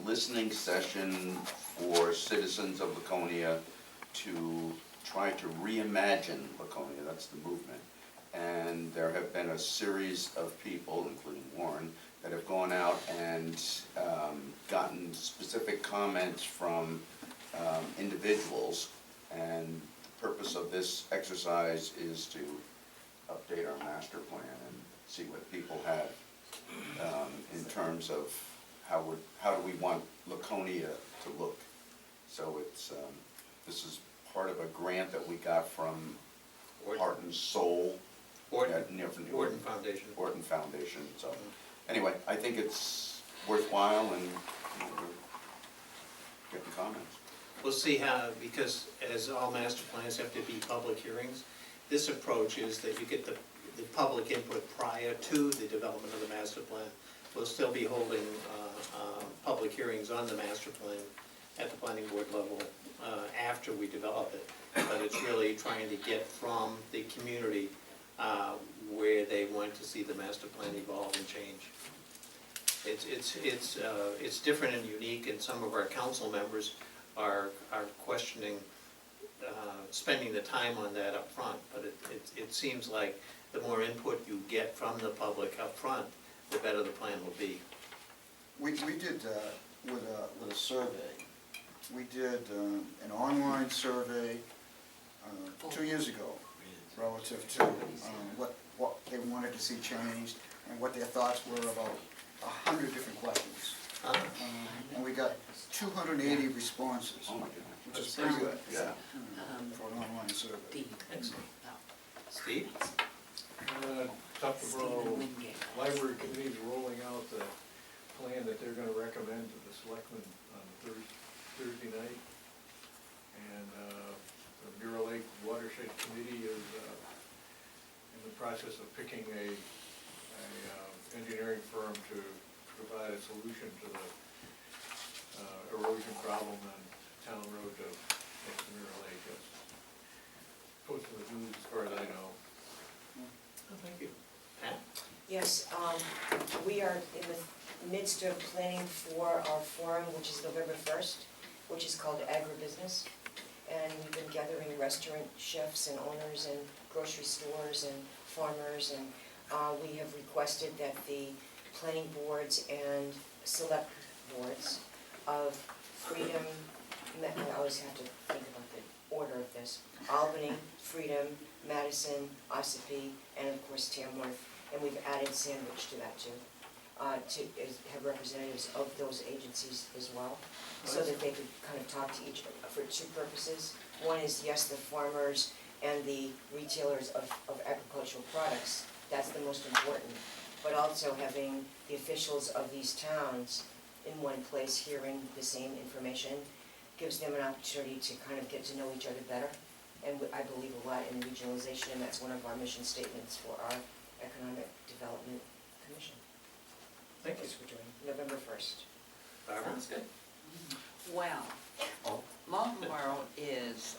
listening session for citizens of Laconia to try to reimagine Laconia, that's the movement. And there have been a series of people, including Warren, that have gone out and gotten specific comments from individuals. And the purpose of this exercise is to update our master plan and see what people have in terms of how do we want Laconia to look. So it's this is part of a grant that we got from Heart and Soul. From the Orton Foundation. Orton Foundation, so, anyway, I think it's worthwhile and we're getting comments. We'll see how, because as all master plans have to be public hearings, this approach is that you get the public input prior to the development of the master plan. We'll still be holding public hearings on the master plan at the planning board level after we develop it. But it's really trying to get from the community where they want to see the master plan evolve and change. It's different and unique, and some of our council members are questioning spending the time on that up front. But it seems like the more input you get from the public up front, the better the plan will be. We did with a survey. We did an online survey 2 years ago relative to what they wanted to see changed and what their thoughts were about 100 different questions. And we got 280 responses, Oh my goodness. which is pretty good Yeah. for an online survey. Excellent. Steve? Tuftonboro Library Committee is rolling out the plan that they're gonna recommend to the selectmen on Thursday night. And the Muir Lake Watershed Committee is in the process of picking a engineering firm to provide a solution to the erosion problem on Town Road next to Muir Lake. That's close to the news as far as I know. Oh, thank you. Pat? Yes, we are in the midst of planning for our forum, which is November 1st, which is called Agribusiness. And we've been gathering restaurant chefs and owners and grocery stores and farmers, and we have requested that the planning boards and select boards of Freedom, I always have to think about the order of this, Albany, Freedom, Madison, Ossipee, and of course Tamworth, and we've added Sandwich to that too, have representatives of those agencies as well, so that they could kind of talk to each, for two purposes. One is, yes, the farmers and the retailers of agricultural products, that's the most important, but also having the officials of these towns in one place hearing the same information gives them an opportunity to kind of get to know each other better. And I believe a lot in regionalization, and that's one of our mission statements for our Economic Development Commission. Thank you. That's what we're doing, November 1st. Barbara? Sounds good. Oh. Well, Marlboro is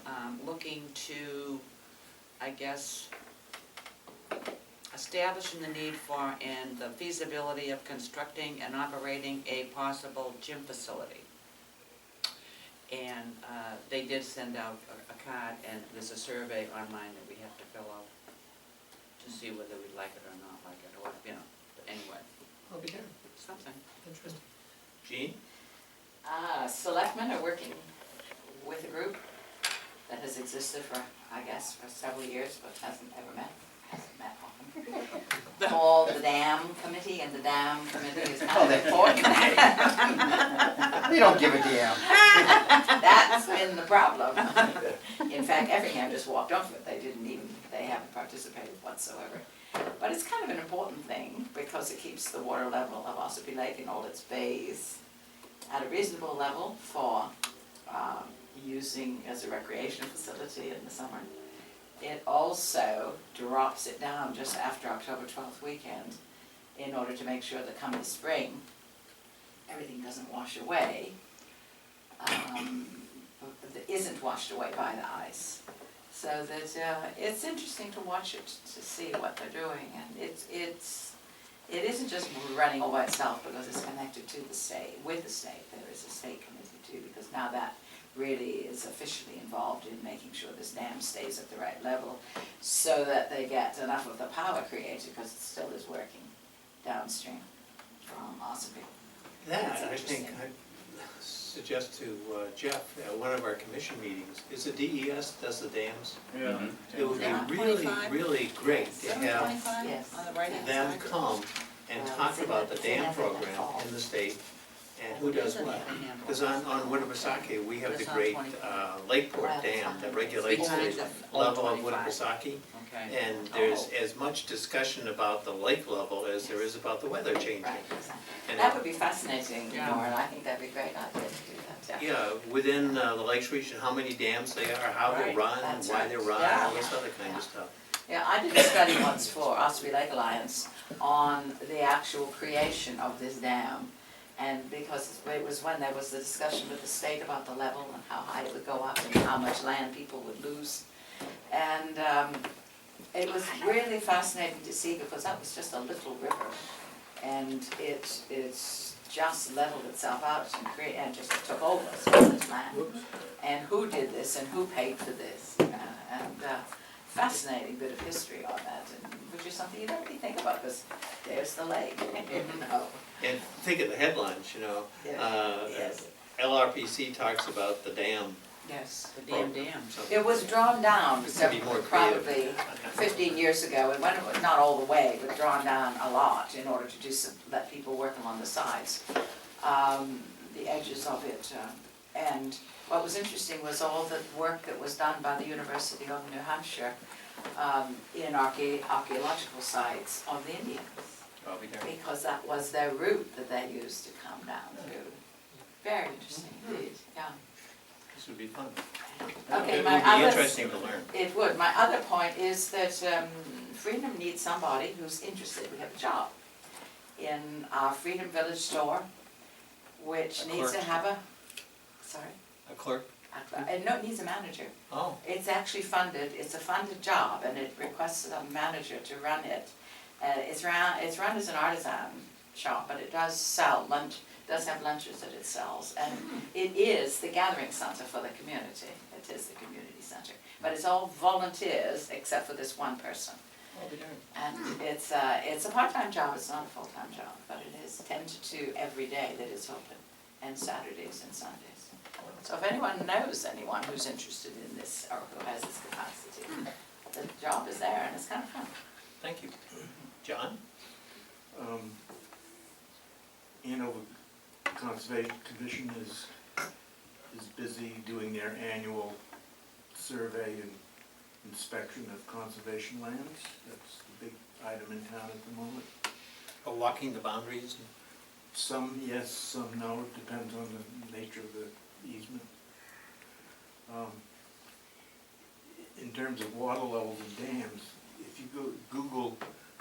looking to, I guess, establishing the need for and the feasibility of constructing and operating a possible gym facility. And they did send out a card, and there's a survey online that we have to fill out to see whether we like it or not like it, or what, you know, but anyway, I'll be there. something. Interesting. Jean? Selectmen are working with a group that has existed for, I guess, for several years, but hasn't met often. Called the Dam Committee, and the Dam Committee is kind of important. We don't give a damn. That's been the problem. In fact, Effingham just walked off it, they haven't participated whatsoever. But it's kind of an important thing, because it keeps the water level of Ossipee Lake and all its bays at a reasonable level for using as a recreation facility in the summer. It also drops it down just after October 12th weekend in order to make sure that come the spring, everything doesn't wash away, that isn't washed away by the ice. So that it's interesting to watch it, to see what they're doing, and it isn't just running all by itself because it's connected to the state, with the state. There is a state committee too, because now that really is officially involved in making sure this dam stays at the right level so that they get enough of the power created, because it still is working downstream from Ossipee. That, I interesting. think, I'd suggest to Jeff, at one of our commission meetings, is it DES does the dams? Yeah. It would Yeah. be really, 25? really great to have Yes. On the right-hand them side. come and talk about the dam program in the state and who does what. Because on Winnipesaukee, we have the It's on great 25. Lakeport Well, Dam that it's regulates behind the the level of 25. Winnipesaukee. Okay. And there's as much discussion about the lake level as there is about the weather changing. Right, exactly. And That would be fascinating, Yeah. Nora, and I think that'd be a great idea to do that, yeah. Yeah, within the Lakes region, how many dams they are, how they Right, run, that's why right. they run, Yeah. all this other kind Yeah. of stuff. Yeah, I did a study once for Ossipee Lake Alliance on the actual creation of this dam. And because it was when there was the discussion with the state about the level and how high it would go up and how much land people would lose. And it was really fascinating to see, because that was just a little river. And it's just leveled itself out and just took over so much land. And who did this and who paid for this? And fascinating bit of history on that, and which is something you don't really think about, because there's the lake, you know. And think of the headlines, you know. Yes. Lrpc talks about the dam. Yes, the program, dam. so It was drawn down It could be more probably 15 years ago, and when it was not all the way, but drawn down a lot in order to do let people work along the sides, the edges of it. And what was interesting was all the work that was done by the University of New Hampshire in archaeological sites of the Indians, I'll be there. because that was their route that they used to come down through. Very interesting indeed, yeah. This would be fun. Okay, It my would be other, interesting to learn. it would. My other point is that Freedom needs somebody who's interested. We have a job in our Freedom Village store, which A needs to clerk. have a, sorry? A clerk? No, it needs a manager. Oh, It's actually funded, it's a funded job, and it requests a manager to run it. It's run as an artisan shop, but it does sell lunch, does have lunches that it sells. And it is the gathering center for the community. It is the community center. But it's all volunteers except for this one person. And it's a part-time job, it's not a full-time job, but it is 10 to 2 every day that it's open, and Saturdays and Sundays. So if anyone knows anyone who's interested in this or who has this capacity, the job is there and it's kind of fun. Thank you. John? Hanover Conservation Commission is busy doing their annual survey and inspection of conservation lands. That's the big item in town at the moment. Walking the boundaries? Some yes, some no, it depends on the nature of the easement. In terms of water levels and dams, if you go Google,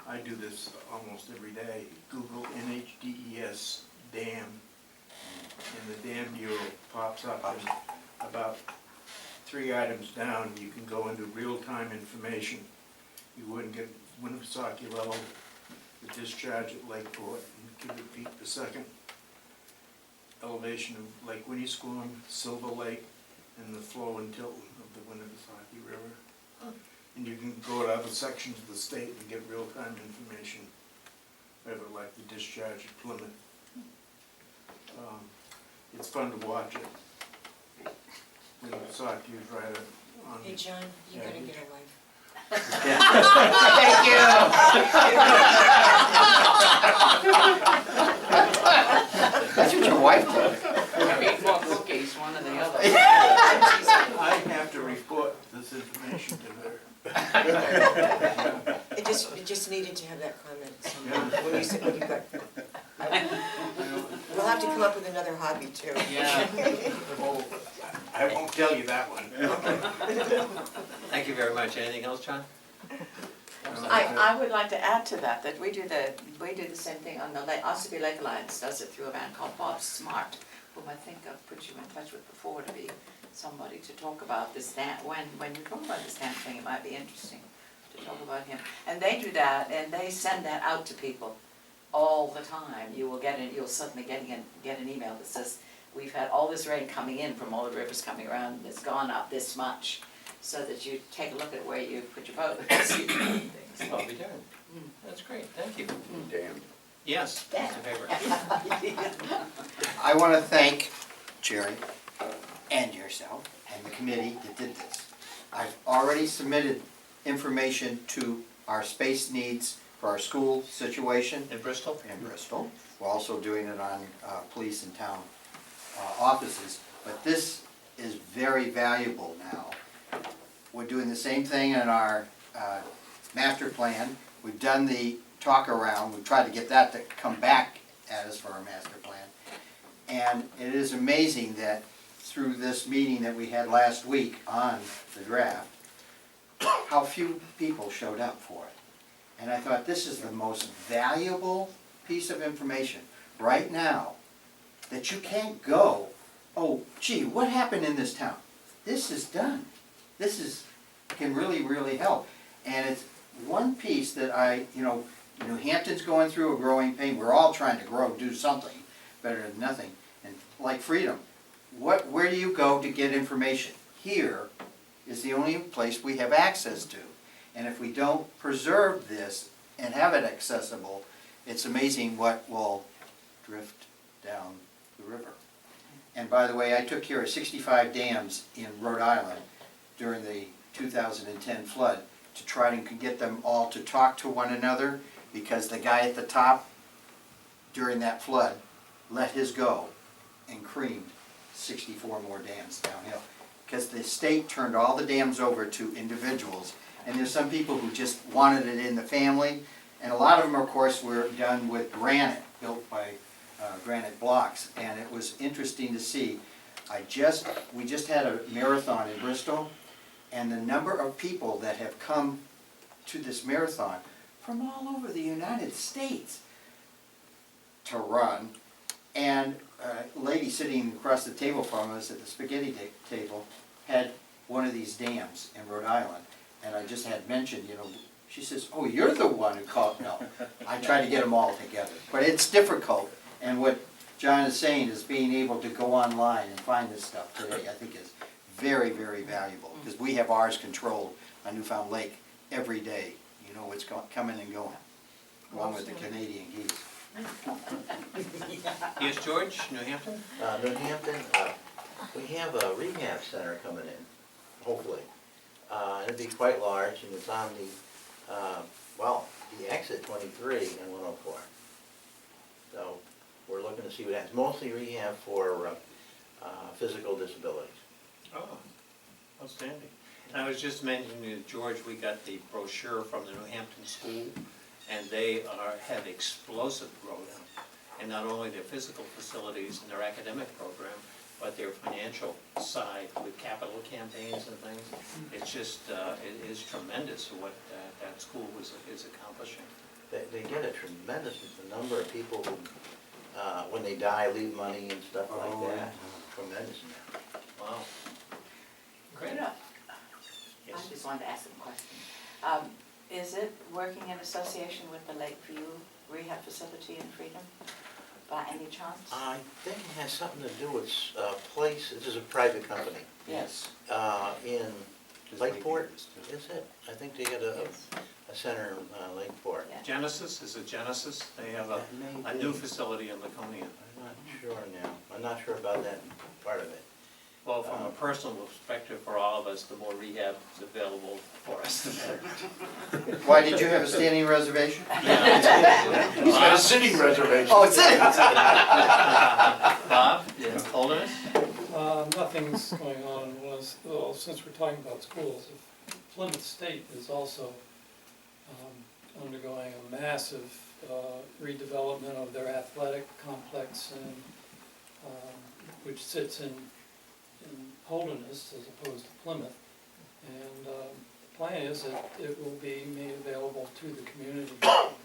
I do this almost every day, Google NHDES dam, and the Dam Bureau pops up, and about 3 items down, you can go into real-time information. You wouldn't get Winnipesaukee level, the discharge at Lakeport, and cubic feet per second, elevation of Lake Winnisquam, Silver Lake, and the flow and tilt of the Winnipesaukee River. And you can go to other sections of the state and get real-time information, over like the discharge at Plymouth. It's fun to watch it. Winnipesaukee is right on. Hey, John, you gotta get a life. Thank That's what your wife did. you. Eat more cookies, one or the other. I have to report this information to her. It just needed to have that comment somewhere. When you said, when you got, we'll have to come up with another hobby too. Yeah. I won't tell you that one. Thank you very much. Anything else, John? I would like to add to that, that we do the same thing on the Lake, Ossipee Lake Alliance does it through a man called Bob Smart, whom I think I've put you in touch with before to be somebody to talk about this dam. When you talk about this dam thing, it might be interesting to talk about him. And they do that, and they send that out to people all the time. You'll suddenly get an email that says, we've had all this rain coming in from all the rivers coming around, and it's gone up this much, so that you take a look at where you put your boat and see things. I'll be darned. That's great. Thank you. Damn. Yes, Mr. Faber. I want to thank Jerry and yourself and the committee that did this. I've already submitted information to our space needs for our school situation. In Bristol? In Bristol. We're also doing it on police and town offices. But this is very valuable now. We're doing the same thing in our master plan. We've done the talk around. We've tried to get that to come back at us for our master plan. And it is amazing that through this meeting that we had last week on the draft, how few people showed up for it. And I thought this is the most valuable piece of information right now that you can't go, oh, gee, what happened in this town? This is done. This can really, really help. And it's one piece that New Hampton's going through a growing pain. We're all trying to grow, do something better than nothing. And like Freedom, where do you go to get information? Here is the only place we have access to. And if we don't preserve this and have it accessible, it's amazing what will drift down the river. And by the way, I took care of 65 dams in Rhode Island during the 2010 flood to try and get them all to talk to one another, because the guy at the top during that flood let his go and creamed 64 more dams downhill, because the state turned all the dams over to individuals. And there's some people who just wanted it in the family, and a lot of them, of course, were done with granite, built by granite blocks. And it was interesting to see. We just had a marathon in Bristol, and the number of people that have come to this marathon from all over the United States to run. And a lady sitting across the table from us at the spaghetti table had one of these dams in Rhode Island. And I just had mentioned, she says, oh, you're the one who called. No, I tried to get them all together. But But it's difficult, and what John is saying is being able to go online and find this stuff today, I think is very, very valuable, because we have ours controlled on Newfound Lake every day. You know what's coming and going, along with the Canadian geese. Yes, George, New Hampton? New Hampton, we have a rehab center coming in, hopefully. And it'd be quite large, and it's on the exit 23 and 104. So we're looking to see what happens. Mostly rehab for physical disabilities. Oh, outstanding. And I was just mentioning to George, we got the brochure from the New Hampton School, and they have explosive growth. And not only their physical facilities and their academic program, but their financial side with capital campaigns and things. It's just, it is tremendous what that school is accomplishing. They get a tremendous number of people who, when they die, leave money and stuff like that. Tremendous. Wow. Great. Yes. I just wanted to ask some questions. Is it working in association with the Lakeview Rehab Facility in Freedom, by any chance? I think it has something to do with place, this is a private company. Yes. In Lakeport, is it? I think they got a center in Lakeport. Yeah. Genesis, is it Genesis? They have a new facility in Laconia. I'm not sure now. I'm not sure about that part of it. Well, from a personal perspective, for all of us, the more rehab is available for us, the better. Why, did you have a standing reservation? He's got a sitting reservation. Oh, it's sitting! Bob, Holderness? Nothing's going on, well, since we're talking about schools, Plymouth State is also undergoing a massive redevelopment of their athletic complex, and which sits in Holderness as opposed to Plymouth. And the plan is that it will be made available to the community program,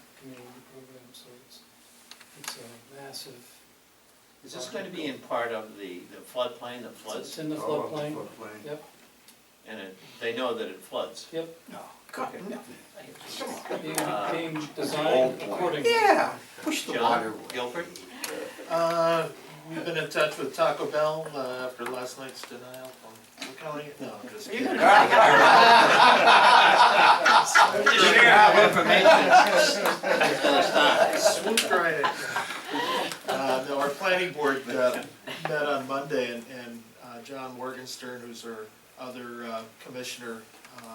so it's a massive. Is this going to be in part of the floodplain that floods? It's in the floodplain, yep, And they know that it floods? yep. Okay. Being designed accordingly. Yeah, push the water. John Guilford? We've been in touch with Taco Bell after last night's denial from the county. No, I'm just kidding. Just share our information. Swooped right in. No, our planning board met on Monday, and John Morgenstern, who's our other commissioner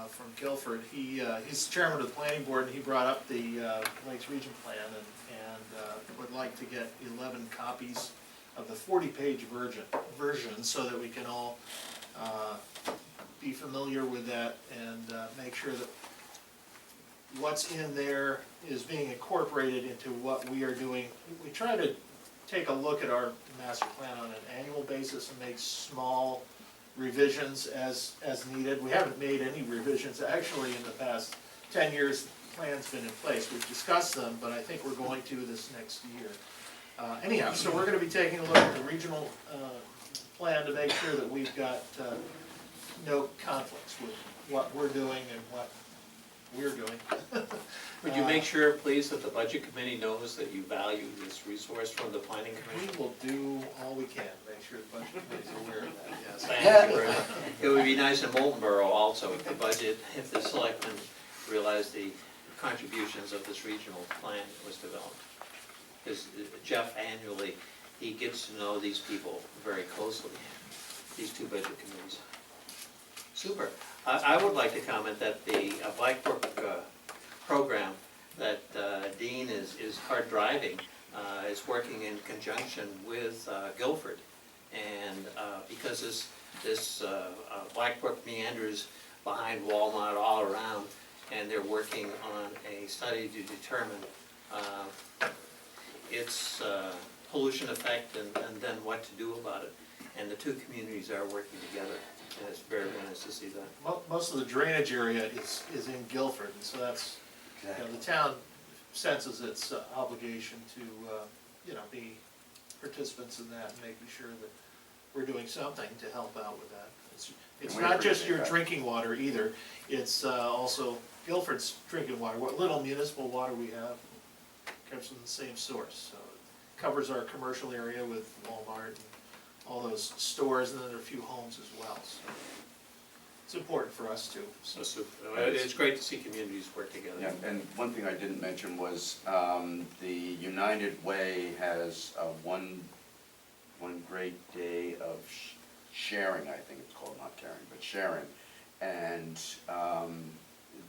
from Guilford, he's chairman of the planning board, and he brought up the Lakes Region Plan and would like to get 11 copies of the 40-page version so that we can all be familiar with that and make sure that what's in there is being incorporated into what we are doing. We try to take a look at our master plan on an annual basis and make small revisions as needed. We haven't made any revisions actually in the past 10 years. The plan's been in place. We've discussed them, but I think we're going to this next year. Anyhow, so we're going to be taking a look at the regional plan to make sure that we've got no conflicts with what we're doing and what we're doing. Would you make sure, please, that the budget committee knows that you value this resource from the planning We commission? will do all we can to make sure the budget committee's aware of that, yes. Thank you very much. It would be nice in Moultonborough also, if the budget, if the selectmen realized the contributions of this regional plan was developed. Because Jeff annually, he gets to know these people very closely, these two budget committees. Super. I would like to comment that the Black Brook program that Dean is hard driving is working in conjunction with Guilford. And because this Black Brook meanders behind Walmart all around, and they're working on a study to determine its pollution effect and then what to do about it. And the two communities are working together, and it's very nice to see that. Most of the drainage area is in Guilford, and so that's, you know, the town senses its obligation to, be participants in that and making sure that we're doing something to help out with that. It's not just your drinking water either, it's also Guilford's drinking water, what little municipal water we have. comes from the same source. So it covers our commercial area with Walmart and all those stores, and then there are a few homes as well. So it's important for us too. So It's great to see communities work together. Yeah, and one thing I didn't mention was, the United Way has one great day of sharing, I think it's called, not caring, but sharing. And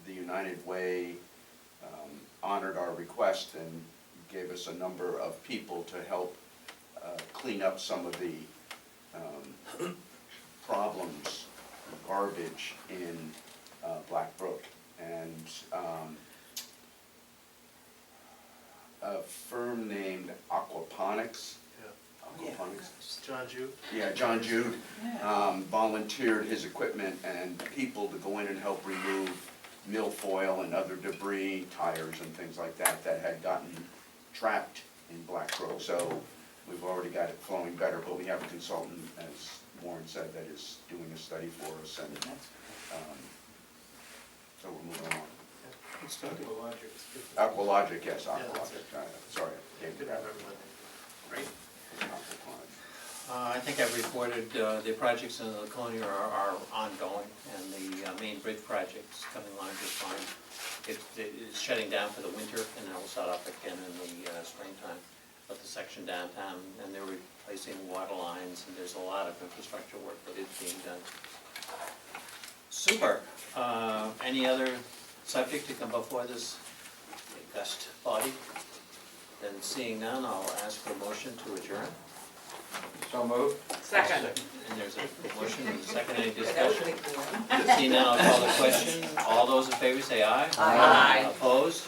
the United Way honored our request and gave us a number of people to help clean up some of the problems, garbage in Black Brook. And a firm named Aquaponics. Aquaponics? John Jude? Yeah, John Jude volunteered his equipment and people to go in and help remove milfoil and other debris, tires and things like that, that had gotten trapped in Black Brook. So we've already got it flowing better, but we have a consultant, as Warren said, that is doing a study for us, and so we're moving on. It's Aqualogic. Aqualogic, yes, Yeah, that's Aqualogic, sorry, I gave Good it to that. remember that. Great. Aquaponics. I think I've reported the projects in Laconia are ongoing, and the main bridge project's coming along just fine. It's shutting down for the winter, and then it'll start up again in the springtime. But the section downtown, and they're replacing water lines, and there's a lot of infrastructure work that is being done. Super. Any other subject to come before this august body? Then seeing none, I'll ask for a motion to adjourn. So moved. Second. And there's a motion and a second, any discussion? Seeing none, I'll call the question. All those in favor say aye. Aye. Opposed?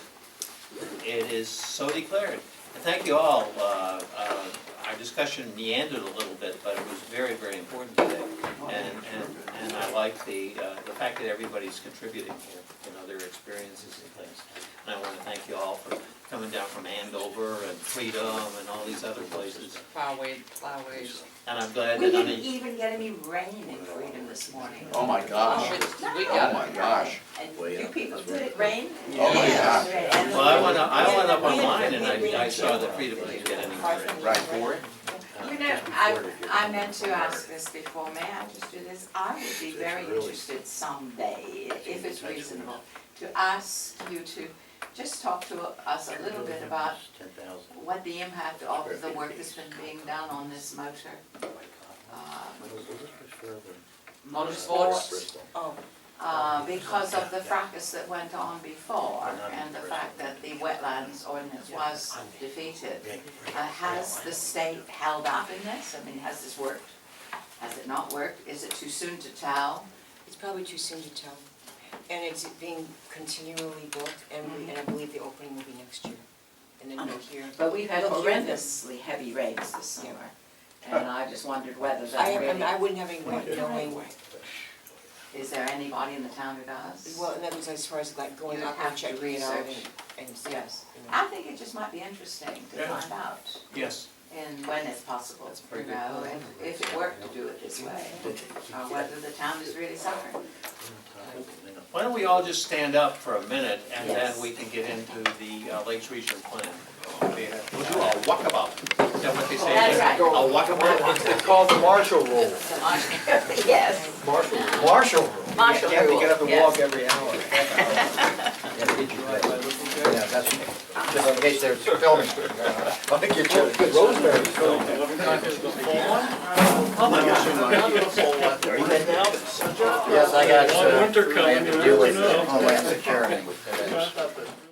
It is so declared. And thank you all. Our discussion meandered a little bit, but it was very, very important today. And I like the fact that everybody's contributing here, their experiences and things. And I want to thank you all for coming down from Andover and Freedom and all these other places. Flyway. And I'm glad We that didn't even get any rain in Freedom this morning. Oh my gosh, We oh got my gosh. And you people, did it rain? Oh my Yes. gosh. And Well, I went up online and I saw that Freedom didn't get any rain. Right. I meant to ask this before, may I just do this? I would be very interested someday, if it's reasonable, to ask you to just talk to us a little bit about what the impact of the work that's been being done on this motorsports. Because of the fracas that went on before and the fact that the wetlands ordinance was defeated. Has the state held up in this? I mean, has this worked? Has it not worked? Is it too soon to tell? It's probably too soon to tell. And it's being continually booked, and I believe the opening will be next year. And then we'll hear. But we've had we'll hear them. horrendously heavy rains this summer. And I just wondered whether I that really, wouldn't have any way of knowing. is there anybody in the town who does? Well, in other words, as far as like going You would up have and to checking it out research. and Yes. you know. I think it just might be interesting to Yeah. find out. Yes. And when it's possible, That's a very you good know, point. if it worked to do it this way, or whether the town is really suffering. Why don't we all just stand up for a minute, and then Yes. we can get into the Lakes Region Plan. We'll do a walkabout. Is that what they say? That's right. A walkabout? It's called the Marshall Rule. Yes. Marshall Rule. Marshall You have to Rule, get up and yes. walk every hour. Yeah, that's, just in case they're filming. I think you should. Rosemary's filming. Oh my gosh. Yes, I got, Winter I had to coming, deal with you know. Homeland Security.